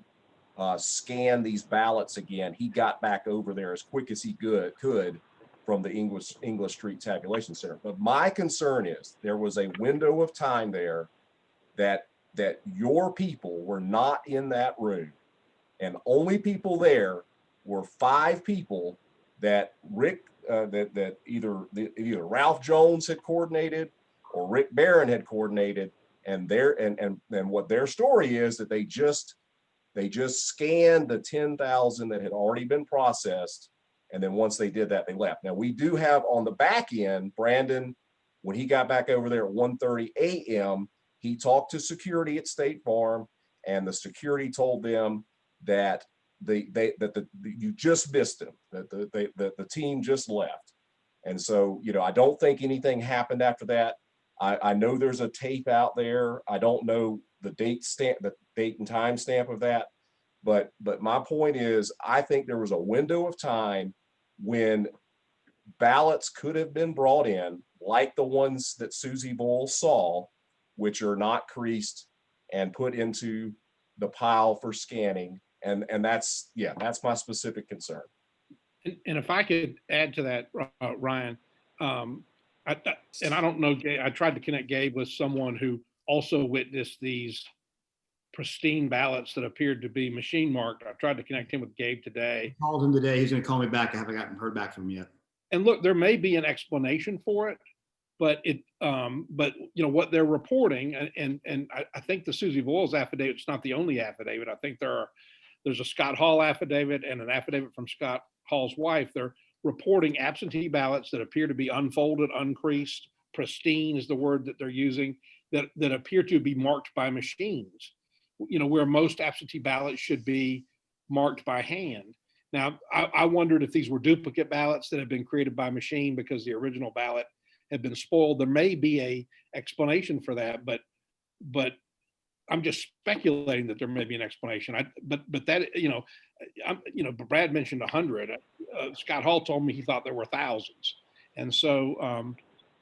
scan these ballots again, he got back over there as quick as he could from the English Street Tabulation Center. But my concern is there was a window of time there that your people were not in that room, and only people there were 5 people that that either Ralph Jones had coordinated or Rick Barron had coordinated, and what their story is that they just scanned the 10,000 that had already been processed. And then once they did that, they left. Now we do have on the back end, Brandon, when he got back over there at 1:30 a.m., he talked to security at State Farm, and the security told them that you just missed him, that the team just left. And so, you know, I don't think anything happened after that. I know there's a tape out there. I don't know the date and time stamp of that. But my point is, I think there was a window of time when ballots could have been brought in, like the ones that Susie Bull saw, which are not creased, and put into the pile for scanning. And that's my specific concern. And if I could add to that, Ryan, I don't know, I tried to connect Gabe with someone who also witnessed these pristine ballots that appeared to be machine marked. I tried to connect him with Gabe today. I called him today. He's going to call me back. I haven't heard back from him yet. And look, there may be an explanation for it, but but you know what they're reporting, and I think the Susie Boyles affidavit is not the only affidavit. I think there's a Scott Hall affidavit and an affidavit from Scott Hall's wife. They're reporting absentee ballots that appear to be unfolded, uncreased, pristine is the word that they're using, that appear to be marked by machines, you know, where most absentee ballots should be marked by hand. Now, I wondered if these were duplicate ballots that had been created by machine because the original ballot had been spoiled. There may be a explanation for that, but I'm just speculating that there may be an explanation. But that, Brad mentioned 100. Scott Hall told me he thought there were thousands, and so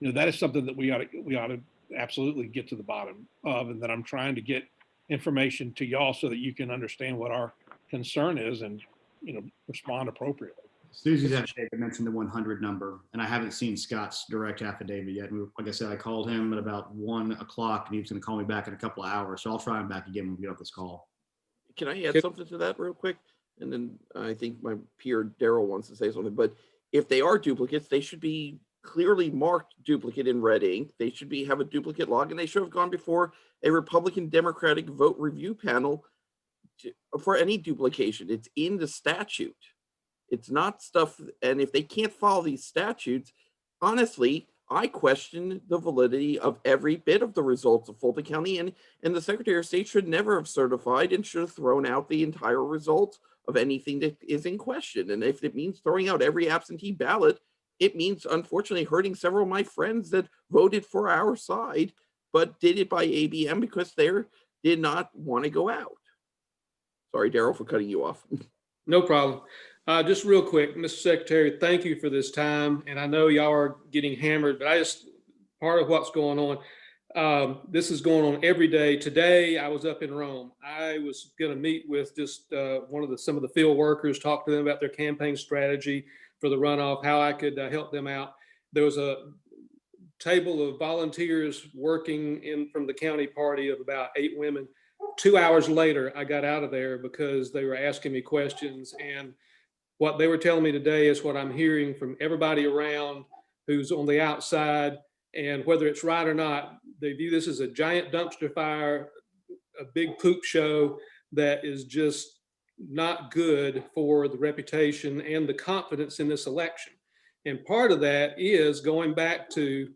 that is something that we ought to absolutely get to the bottom of, and that I'm trying to get information to y'all so that you can understand what our concern is and respond appropriately. Susie's affidavit mentioned the 100 number, and I haven't seen Scott's direct affidavit yet. Like I said, I called him at about 1 o'clock, and he was going to call me back in a couple of hours. So I'll try him back again when we get off this call. Can I add something to that real quick? And then I think my peer Daryl wants to say something. But if they are duplicates, they should be clearly marked duplicate in red ink. They should have a duplicate log, and they should have gone before a Republican Democratic vote review panel for any duplication. It's in the statute. It's not stuff, and if they can't follow these statutes, honestly, I question the validity of every bit of the results of Fulton County, and the Secretary of State should never have certified and should have thrown out the entire results of anything that is in question. And if it means throwing out every absentee ballot, it means unfortunately hurting several of my friends that voted for our side, but did it by ABM because they did not want to go out. Sorry, Daryl, for cutting you off. No problem. Just real quick, Mr. Secretary, thank you for this time. And I know y'all are getting hammered, but part of what's going on, this is going on every day. Today, I was up in Rome. I was going to meet with just some of the field workers, talk to them about their campaign strategy for the runoff, how I could help them out. There was a table of volunteers working from the county party of about 8 women. 2 hours later, I got out of there because they were asking me questions, and what they were telling me today is what I'm hearing from everybody around who's on the outside, and whether it's right or not, they view this as a giant dumpster fire, a big poop show that is just not good for the reputation and the confidence in this election. And part of that is going back to,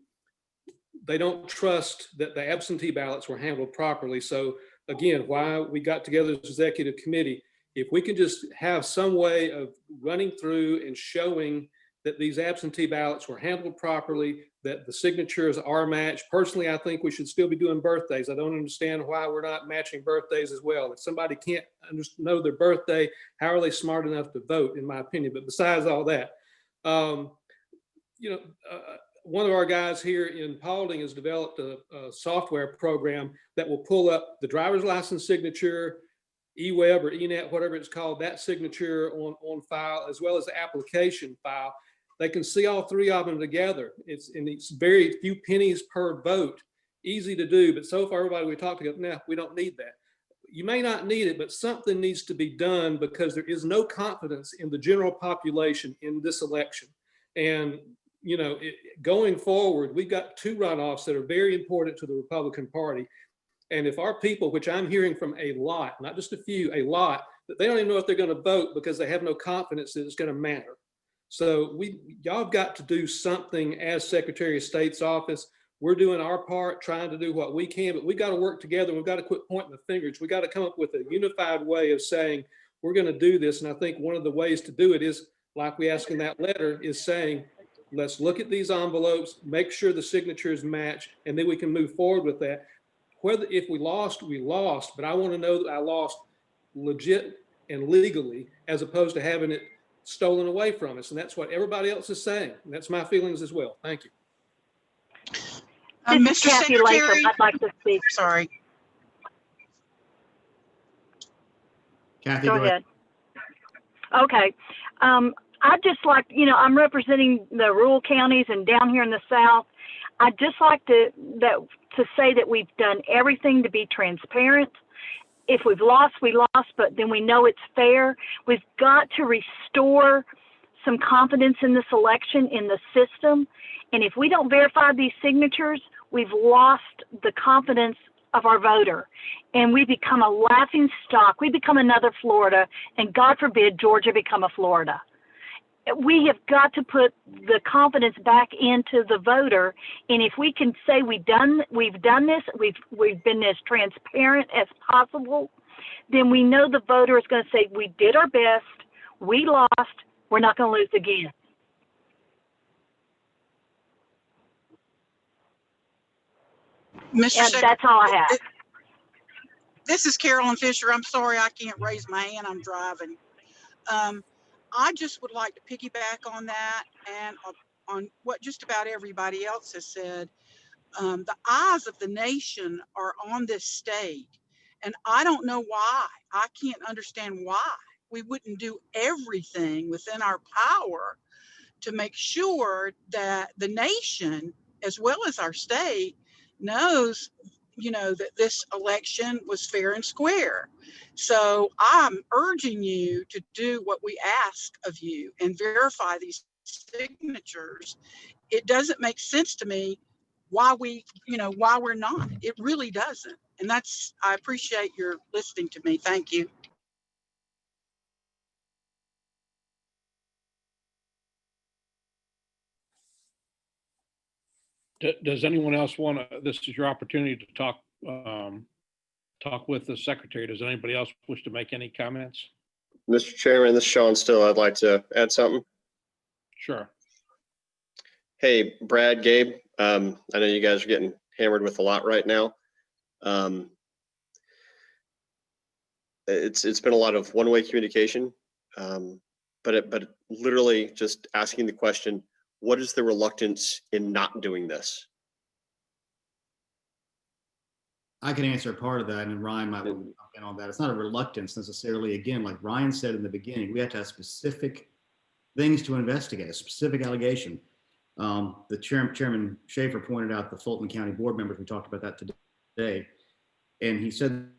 they don't trust that the absentee ballots were handled properly. So again, why we got together as executive committee, if we can just have some way of running through and showing that these absentee ballots were handled properly, that the signatures are matched. Personally, I think we should still be doing birthdays. I don't understand why we're not matching birthdays as well. If somebody can't know their birthday, how are they smart enough to vote, in my opinion? But besides all that, one of our guys here in Paulding has developed a software program that will pull up the driver's license signature, eWeb or eNet, whatever it's called, that signature on file, as well as the application file. They can see all three of them together. It's very few pennies per vote, easy to do. But so far, everybody we talked to, no, we don't need that. You may not need it, but something needs to be done because there is no confidence in the general population in this election. And going forward, we've got two runoffs that are very important to the Republican Party. And if our people, which I'm hearing from a lot, not just a few, a lot, that they don't even know if they're going to vote because they have no confidence that it's going to matter. So y'all have got to do something as Secretary of State's office. We're doing our part, trying to do what we can, but we got to work together. We've got to quit pointing the fingers. We got to come up with a unified way of saying, we're going to do this. And I think one of the ways to do it is, like we asked in that letter, is saying, let's look at these envelopes, make sure the signatures match, and then we can move forward with that. Whether if we lost, we lost, but I want to know that I lost legit and legally, as opposed to having it stolen away from us. And that's what everybody else is saying. And that's my feelings as well. Thank you. This is Mr. Kathy Secretary, Latham. I'd like to speak. Sorry. Kathy, Go ahead. Okay. I'd just like, I'm representing the rural counties and down here in the South. I'd just like to say that we've done everything to be transparent. If we've lost, we lost, but then we know it's fair. We've got to restore some confidence in this election, in the system. And if we don't verify these signatures, we've lost the confidence of our voter. And we become a laughing stock. We become another Florida, and God forbid Georgia become a Florida. We have got to put the confidence back into the voter. And if we can say we've done this, we've been as transparent as possible, then we know the voter is going to say, we did our best, we lost, we're not going to lose again. Mr. Secretary, that's all I have. This is Carolyn Fisher. I'm sorry I can't raise my hand. I'm driving. I just would like to piggyback on that and on what just about everybody else has said. The eyes of the nation are on this state, and I don't know why. I can't understand why we wouldn't do everything within our power to make sure that the nation, as well as our state, knows that this election was fair and square. So I'm urging you to do what we ask of you and verify these signatures. It doesn't make sense to me why we're not. It really doesn't. And I appreciate your listening to me. Thank you. Does anyone else this is your opportunity to talk with the secretary. Does anybody else wish to make any comments? Mr. Chairman, this is Sean Still. I'd like to add something. Sure. Hey, Brad, Gabe, I know you guys are getting hammered with a lot right now. It's been a lot of one-way communication, but literally just asking the question, what is the reluctance in not doing this? I can answer part of that, and Ryan might want to jump in on that. It's not a reluctance necessarily. Again, like Ryan said in the beginning, we have to have specific things to investigate, a specific allegation. The Chairman Schaefer pointed out the Fulton County board members. We talked about that today, and he said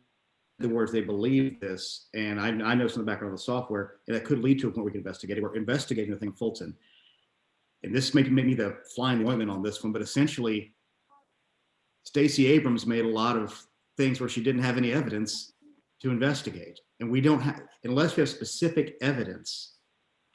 the words, they believe this, and I know some of the background of the software, and that could lead to a point we can investigate it. We're investigating the thing in Fulton. And this may me the fly in the ointment on this one, but essentially, Stacey Abrams made a lot of things where she didn't have any evidence to investigate. And we don't have, unless we have specific evidence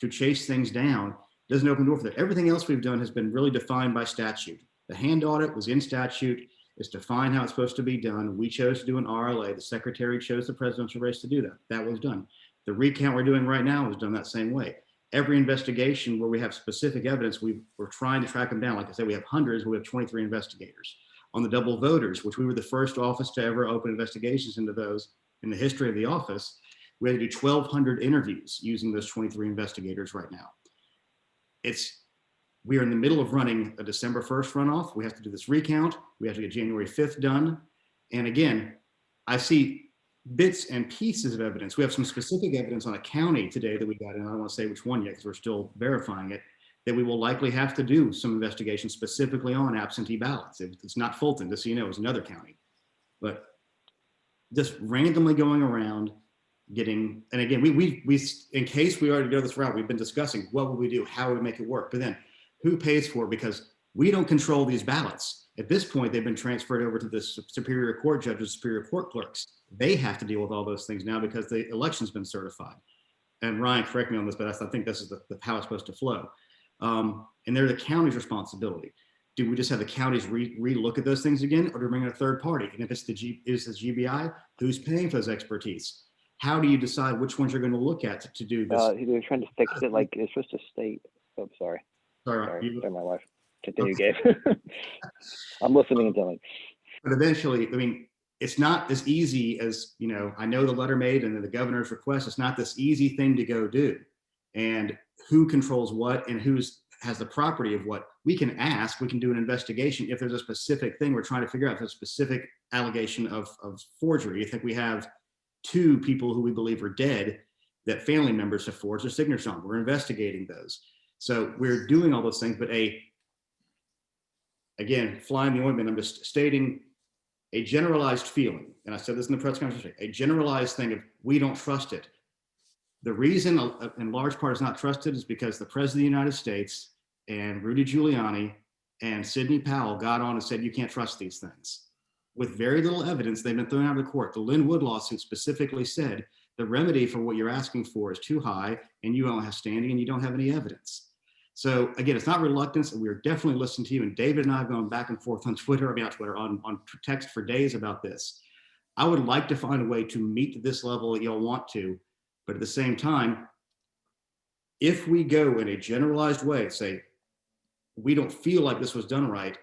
to chase things down, it doesn't open the door for that. Everything else we've done has been really defined by statute. The hand audit was in statute. It's defined how it's supposed to be done. We chose to do an RLA. The secretary chose the presidential race to do that. That was done. The recount we're doing right now is done that same way. Every investigation where we have specific evidence, we're trying to track them down. Like I said, we have hundreds, we have 23 investigators. On the double voters, which we were the first office to ever open investigations into those in the history of the office, we had to do 1,200 interviews using those 23 investigators right now. We are in the middle of running a December 1st runoff. We have to do this recount. We have to get January 5th done. And again, I see bits and pieces of evidence. We have some specific evidence on a county today that we got, and I don't want to say which one yet because we're still verifying it, that we will likely have to do some investigation specifically on absentee ballots. It's not Fulton, just so you know, it's another county. But just randomly going around getting, and again, we in case we already go this route, we've been discussing what will we do, how would we make it work, but then who pays for it? Because we don't control these ballots. At this point, they've been transferred over to the Superior Court judges, Superior Court clerks. They have to deal with all those things now because the election's been certified. And Ryan, correct me on this, but I think this is how it's supposed to flow. And they're the county's responsibility. Do we just have the counties re-look at those things again, or do we bring in a third party? And if it's the GBI, who's paying for those expertise? How do you decide which ones you're going to look at to do this? They're trying to fix it like it's just a state. Oh, sorry. Sorry, my wife. Continue, Gabe. I'm listening and telling. But eventually, I mean, it's not as easy as, you know, I know the letter made and then the governor's request. It's not this easy thing to go do. And who controls what and has the property of what? We can ask, we can do an investigation if there's a specific thing we're trying to figure out, if there's a specific allegation of forgery. You think we have 2 people who we believe are dead that family members have forged their signatures on. We're investigating those. So we're doing all those things, but again, flying the ointment, I'm just stating a generalized feeling. And I said this in the press conference, a generalized thing of we don't trust it. The reason in large part is not trusted is because the President of the United States and Rudy Giuliani and Sidney Powell got on and said, you can't trust these things. With very little evidence, they've been thrown out of the court. The Lynn Wood lawsuit specifically said the remedy for what you're asking for is too high and you don't have standing and you don't have any evidence. So again, it's not reluctance, and we're definitely listening to you. And David and I have gone back and forth on Twitter, on text for days about this. I would like to find a way to meet this level that you'll want to, but at the same time, if we go in a generalized way, say, we don't feel like this was done right,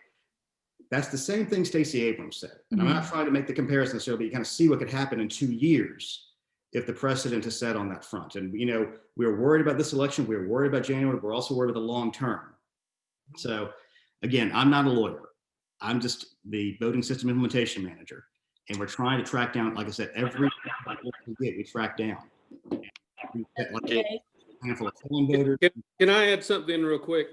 that's the same thing Stacey Abrams said. And I'm not trying to make the comparison so that you kind of see what could happen in 2 years if the precedent is set on that front. And, you know, we're worried about this election. We're worried about January. We're also worried about the long term. So again, I'm not a lawyer. I'm just the voting system implementation manager. And we're trying to track down, like I said, every we track down. Can I add something real quick?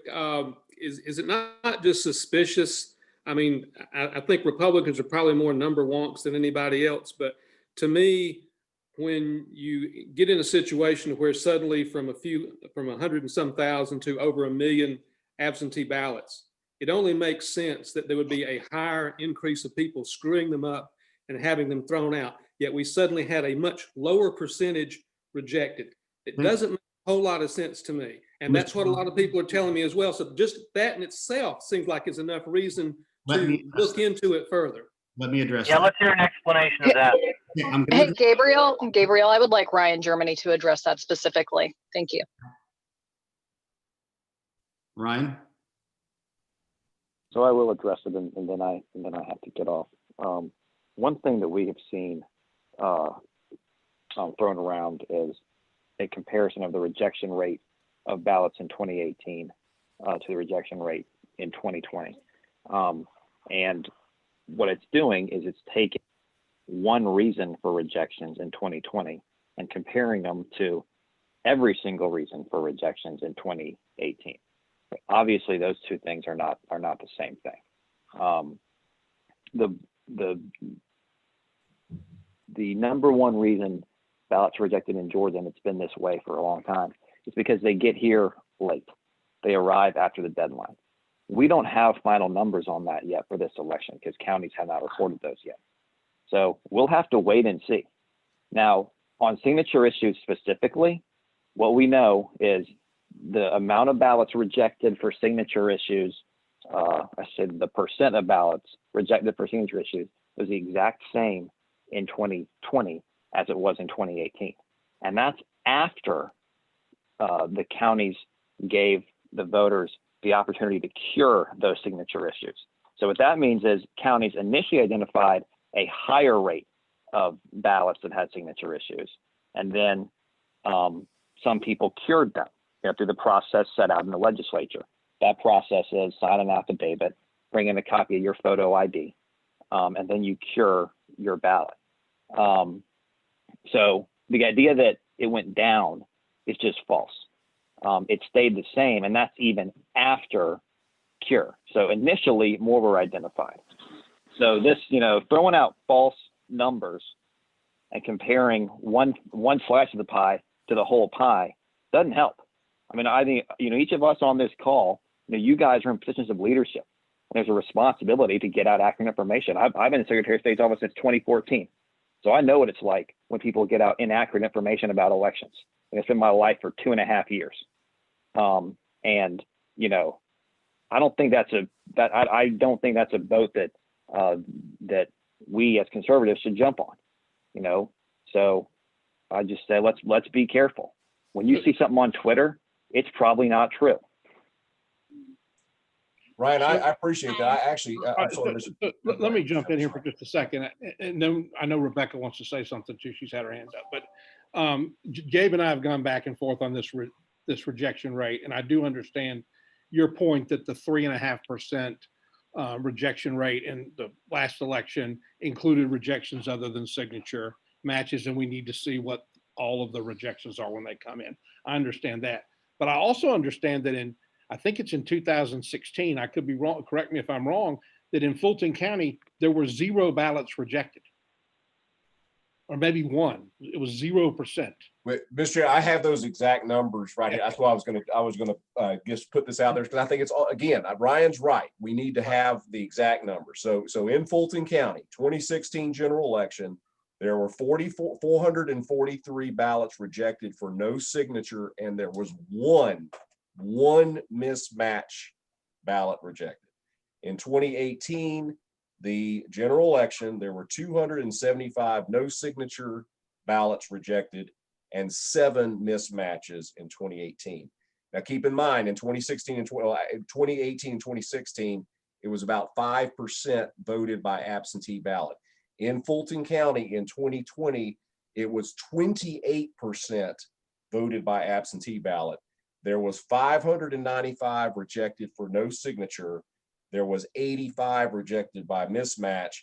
Is it not just suspicious? I mean, I think Republicans are probably more number wonks than anybody else, but to me, when you get in a situation where suddenly from 100 and some thousand to over 1 million absentee ballots, it only makes sense that there would be a higher increase of people screwing them up and having them thrown out. Yet we suddenly had a much lower percentage rejected. It doesn't make a whole lot of sense to me. And that's what a lot of people are telling me as well. So just that in itself seems like is enough reason to look into it further. Let me address that. Yeah, let's hear an explanation of that. Hey, Gabriel, I would like Ryan Germany to address that specifically. Thank you. Ryan? So I will address it and then I have to get off. One thing that we have seen thrown around is a comparison of the rejection rate of ballots in 2018 to the rejection rate in 2020. And what it's doing is it's taking one reason for rejections in 2020 and comparing them to every single reason for rejections in 2018. But obviously, those two things are not the same thing. The number one reason ballots are rejected in Georgia, and it's been this way for a long time, is because they get here late. They arrive after the deadline. We don't have final numbers on that yet for this election because counties have not reported those yet. So we'll have to wait and see. Now, on signature issues specifically, what we know is the amount of ballots rejected for signature issues, I said the percent of ballots rejected for signature issues was the exact same in 2020 as it was in 2018. And that's after the counties gave the voters the opportunity to cure those signature issues. So what that means is counties initially identified a higher rate of ballots that had signature issues, and then some people cured them, through the process set out in the legislature. That process is sign an affidavit, bring in a copy of your photo ID, and then you cure your ballot. So the idea that it went down is just false. It stayed the same, and that's even after cure. So initially, more were identified. So this, throwing out false numbers and comparing one slice of the pie to the whole pie doesn't help. I mean, I think, each of us on this call, you guys are in positions of leadership. And there's a responsibility to get out accurate information. I've been in Secretary of State's office since 2014. So I know what it's like when people get out inaccurate information about elections. And it's been my life for 2.5 years. I don't think that's I don't think that's a boat that that we as conservatives should jump on. So I just say let's be careful. When you see something on Twitter, it's probably not true. Ryan, I appreciate that. I'm sorry, Mr. Let me jump in here for just a second. And then I know Rebecca wants to say something too. She's had her hand up. But Gabe and I have gone back and forth on this rejection rate. And I do understand your point that the 3.5% rejection rate in the last election included rejections other than signature matches. And we need to see what all of the rejections are when they come in. I understand that. But I also understand that I think it's in 2016, I could be wrong, correct me if I'm wrong, that in Fulton County, there were 0 ballots rejected. Or maybe 1, it was 0%. But Mr. I have those exact numbers right here. That's why I was gonna just put this out there, because I think it's all, again, Ryan's right. We need to have the exact numbers. So in Fulton County, 2016 general election, there were 443 ballots rejected for no signature, and there was one mismatch ballot rejected. In 2018, the general election, there were 275 no signature ballots rejected and 7 mismatches in 2018. Now keep in mind, in 2016 and 2018 and 2016, it was about 5% voted by absentee ballot. In Fulton County in 2020, it was 28% voted by absentee ballot. There was 595 rejected for no signature. There was 85 rejected by mismatch.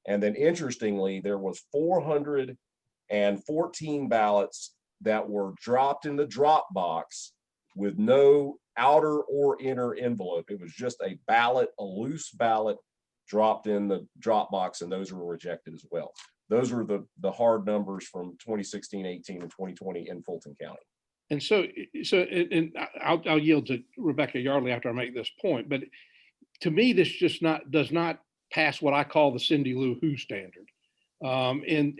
And then interestingly, there was 414 ballots that were dropped in the drop box with no outer or inner envelope. It was just a ballot, a loose ballot dropped in the drop box, and those were rejected as well. Those were the hard numbers from 2016, 18, and 2020 in Fulton County. And so I'll yield to Rebecca Yardley after I make this point, but to me, this just does not pass what I call the Cindy Lou Who standard. In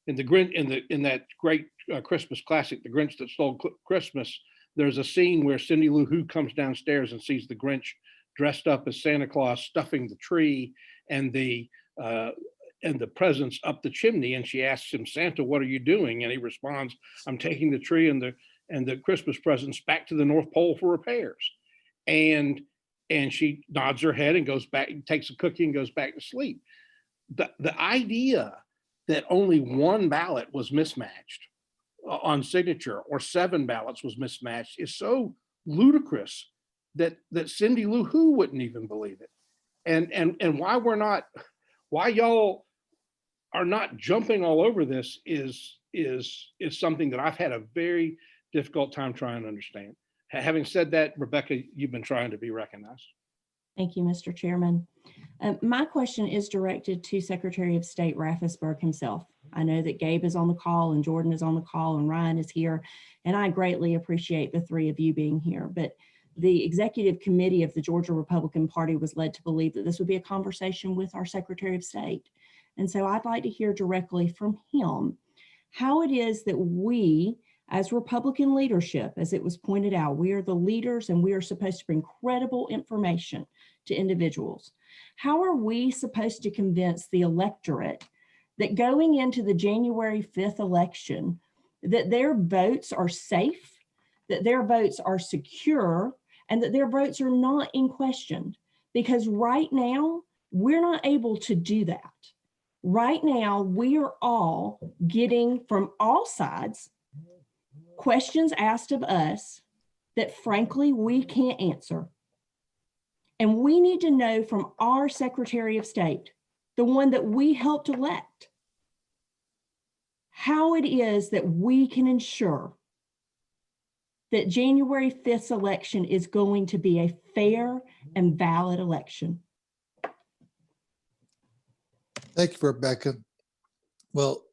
that great Christmas classic, The Grinch That Stole Christmas, there's a scene where Cindy Lou Who comes downstairs and sees the Grinch dressed up as Santa Claus stuffing the tree and the presents up the chimney, and she asks him, "Santa, what are you doing?" And he responds, "I'm taking the tree and the Christmas presents back to the North Pole for repairs." And she nods her head and goes back, takes a cookie and goes back to sleep. The idea that only 1 ballot was mismatched on signature or 7 ballots was mismatched is so ludicrous that Cindy Lou Who wouldn't even believe it. And why y'all are not jumping all over this is something that I've had a very difficult time trying to understand. Having said that, Rebecca, you've been trying to be recognized. Thank you, Mr. Chairman. My question is directed to Secretary of State Raffensperger himself. I know that Gabe is on the call and Jordan is on the call and Ryan is here, and I greatly appreciate the 3 of you being here. But the executive committee of the Georgia Republican Party was led to believe that this would be a conversation with our Secretary of State. And so I'd like to hear directly from him how it is that we, as Republican leadership, as it was pointed out, we are the leaders and we are supposed to bring credible information to individuals. How are we supposed to convince the electorate that going into the January 5th election, that their votes are safe, that their votes are secure, and that their votes are not in question. Because right now, we're not able to do that. Right now, we are all getting from all sides questions asked of us that frankly, we can't answer. And we need to know from our Secretary of State, the one that we helped elect, how it is that we can ensure that January 5th's election is going to be a fair and valid election. Thank you, Rebecca. Well,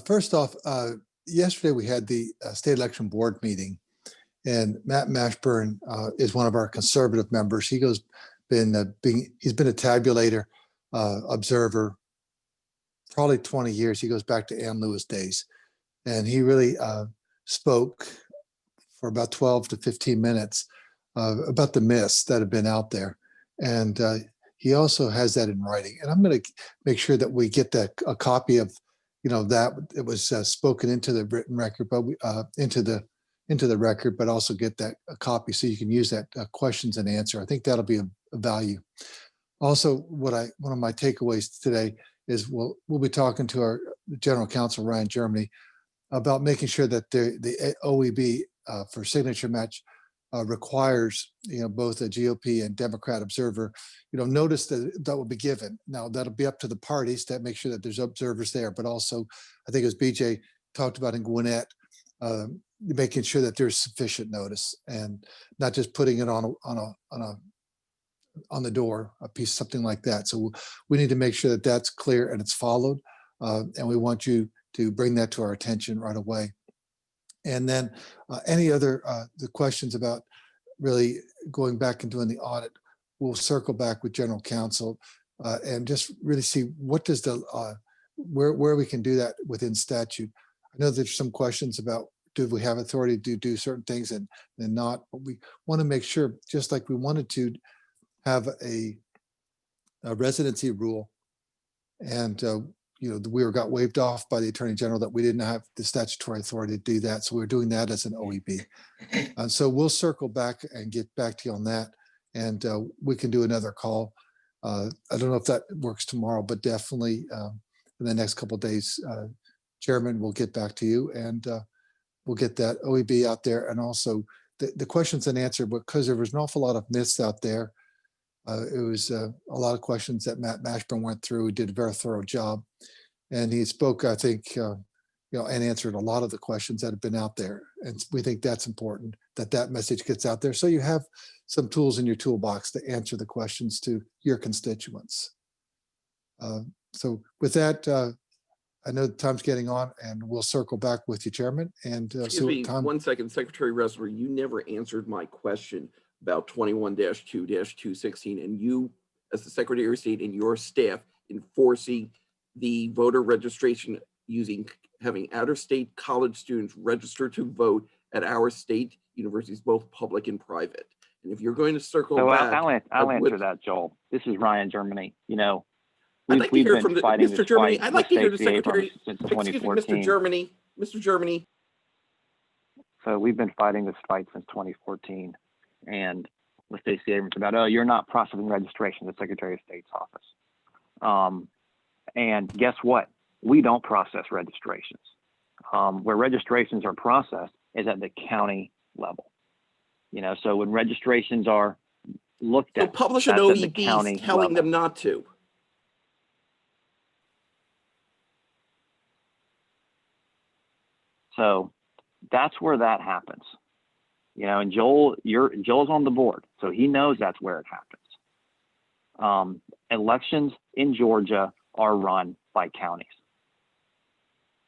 first off, yesterday we had the State Election Board meeting, and Matt Mashburn is one of our conservative members. He's been a tabulator, observer, probably 20 years. He goes back to Ann Lewis days, and he really spoke for about 12 to 15 minutes about the myths that have been out there. And he also has that in writing. And I'm going to make sure that we get a copy of, that it was spoken into the written record, but into the record, but also get that a copy so you can use that questions and answer. I think that'll be a value. Also, one of my takeaways today is we'll be talking to our General Counsel, Ryan Germany, about making sure that the OEB for signature match requires both a GOP and Democrat observer. Notice that will be given. Now that'll be up to the parties to make sure that there's observers there, but also I think as BJ talked about in Gwinnett, making sure that there's sufficient notice and not just putting it on the door, a piece, something like that. So we need to make sure that that's clear and it's followed, and we want you to bring that to our attention right away. And then any other the questions about really going back and doing the audit, we'll circle back with General Counsel and just really see what does where we can do that within statute. I know there's some questions about do we have authority to do certain things and not, but we want to make sure, just like we wanted to have a residency rule, and we got waived off by the Attorney General that we didn't have the statutory authority to do that. So we're doing that as an OEB. And so we'll circle back and get back to you on that. And we can do another call. I don't know if that works tomorrow, but definitely in the next couple of days, Chairman, we'll get back to you and we'll get that OEB out there. And also the questions and answer, because there was an awful lot of myths out there. It was a lot of questions that Matt Mashburn went through. He did a very thorough job. And he spoke, I think, and answered a lot of the questions that have been out there. And we think that's important, that message gets out there. So you have some tools in your toolbox to answer the questions to your constituents. So with that, I know the time's getting on and we'll circle back with you, Chairman. And Excuse me, 1 second, Secretary Resler, you never answered my question about 21-2-216, and you, as the Secretary of State, and your staff enforcing the voter registration having out-of-state college students register to vote at our state universities, both public and private. And if you're going to circle back, I'll answer that, Joel. This is Ryan Germany. I'd like to hear from Mr. Germany. I'd like to hear the Secretary. Since Excuse me, 2014. Mr. Germany. So we've been fighting this fight since 2014. And with Stacey Abrams about, you're not processing registration at the Secretary of State's office. And guess what? We don't process registrations. Where registrations are processed is at the county level. So when registrations are looked at, publish an OEB telling them not to. So that's where that happens. And Joel's on the board, so he knows that's where it happens. Elections in Georgia are run by counties.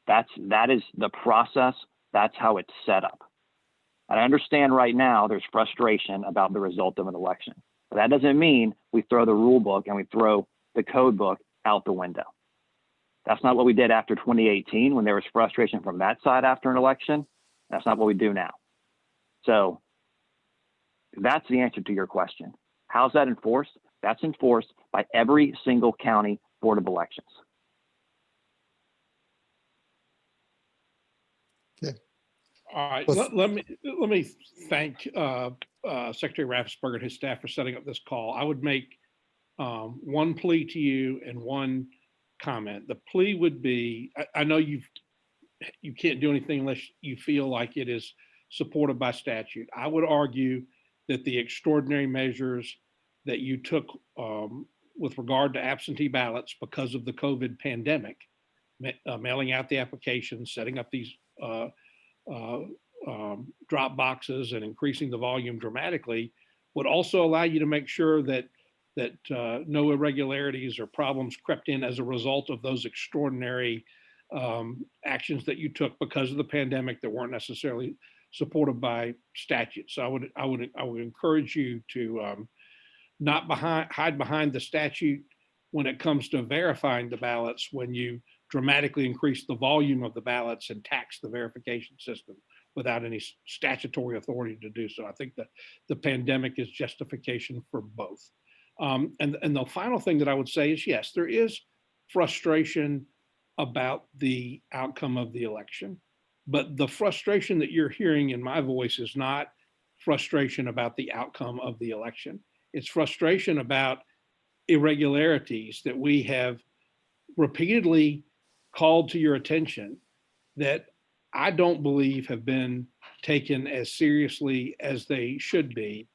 That is the process. That's how it's set up. And I understand right now there's frustration about the result of an election, but that doesn't mean we throw the rule book and we throw the code book out the window. That's not what we did after 2018 when there was frustration from that side after an election. That's not what we do now. So that's the answer to your question. How's that enforced? That's enforced by every single county board of elections. All right, Well, let me thank Secretary Raffensperger and his staff for setting up this call. I would make one plea to you and one comment. The plea would be, I know you can't do anything unless you feel like it is supported by statute. I would argue that the extraordinary measures that you took with regard to absentee ballots because of the COVID pandemic, mailing out the applications, setting up these drop boxes and increasing the volume dramatically, would also allow you to make sure that no irregularities or problems crept in as a result of those extraordinary actions that you took because of the pandemic that weren't necessarily supported by statute. So I would encourage you to not hide behind the statute when it comes to verifying the ballots, when you dramatically increase the volume of the ballots and tax the verification system without any statutory authority to do so. I think that the pandemic is justification for both. And the final thing that I would say is, yes, there is frustration about the outcome of the election, but the frustration that you're hearing in my voice is not frustration about the outcome of the election. It's frustration about irregularities that we have repeatedly called to your attention that I don't believe have been taken as seriously as they should be,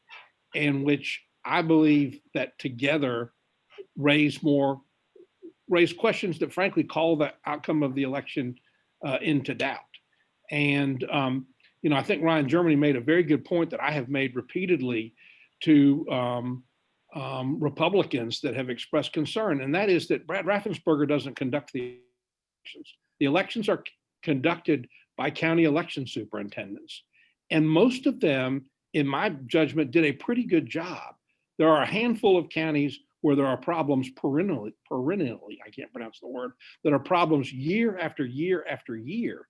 and which I believe that together raise questions that frankly call the outcome of the election into doubt. And I think Ryan Germany made a very good point that I have made repeatedly to Republicans that have expressed concern, and that is that Brad Raffensperger doesn't conduct the elections. The elections are conducted by county election superintendents, and most of them, in my judgment, did a pretty good job. There are a handful of counties where there are problems perennially, I can't pronounce the word, that are problems year after year after year.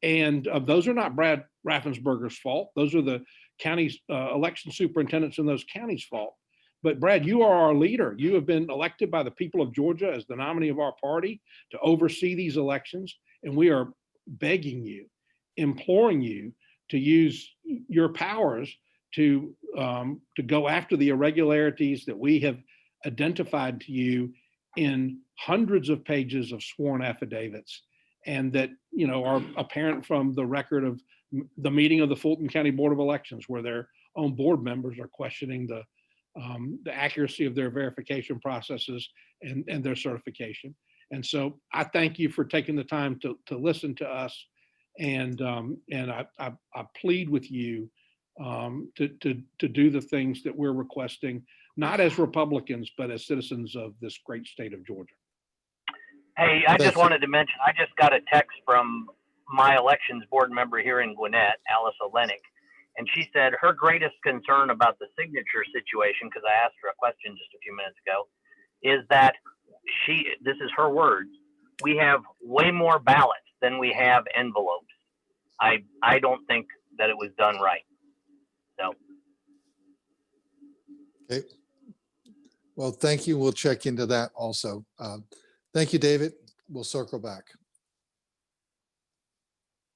And those are not Brad Raffensperger's fault. Those are the county's election superintendents in those counties' fault. But Brad, you are our leader. You have been elected by the people of Georgia as the nominee of our party to oversee these elections. And we are begging you, imploring you to use your powers to go after the irregularities that we have identified to you in hundreds of pages of sworn affidavits, and that are apparent from the record of the meeting of the Fulton County Board of Elections, where their own board members are questioning the accuracy of their verification processes and their certification. And so I thank you for taking the time to listen to us, and I plead with you to do the things that we're requesting, not as Republicans, but as citizens of this great state of Georgia. Hey, I just wanted to mention, I just got a text from my elections board member here in Gwinnett, Alice Olenek, and she said her greatest concern about the signature situation, because I asked her a question just a few minutes ago, is that this is her words, we have way more ballots than we have envelopes. I don't think that it was done right. So. Okay. Well, thank you. We'll check into that also. Thank you, David. We'll circle back.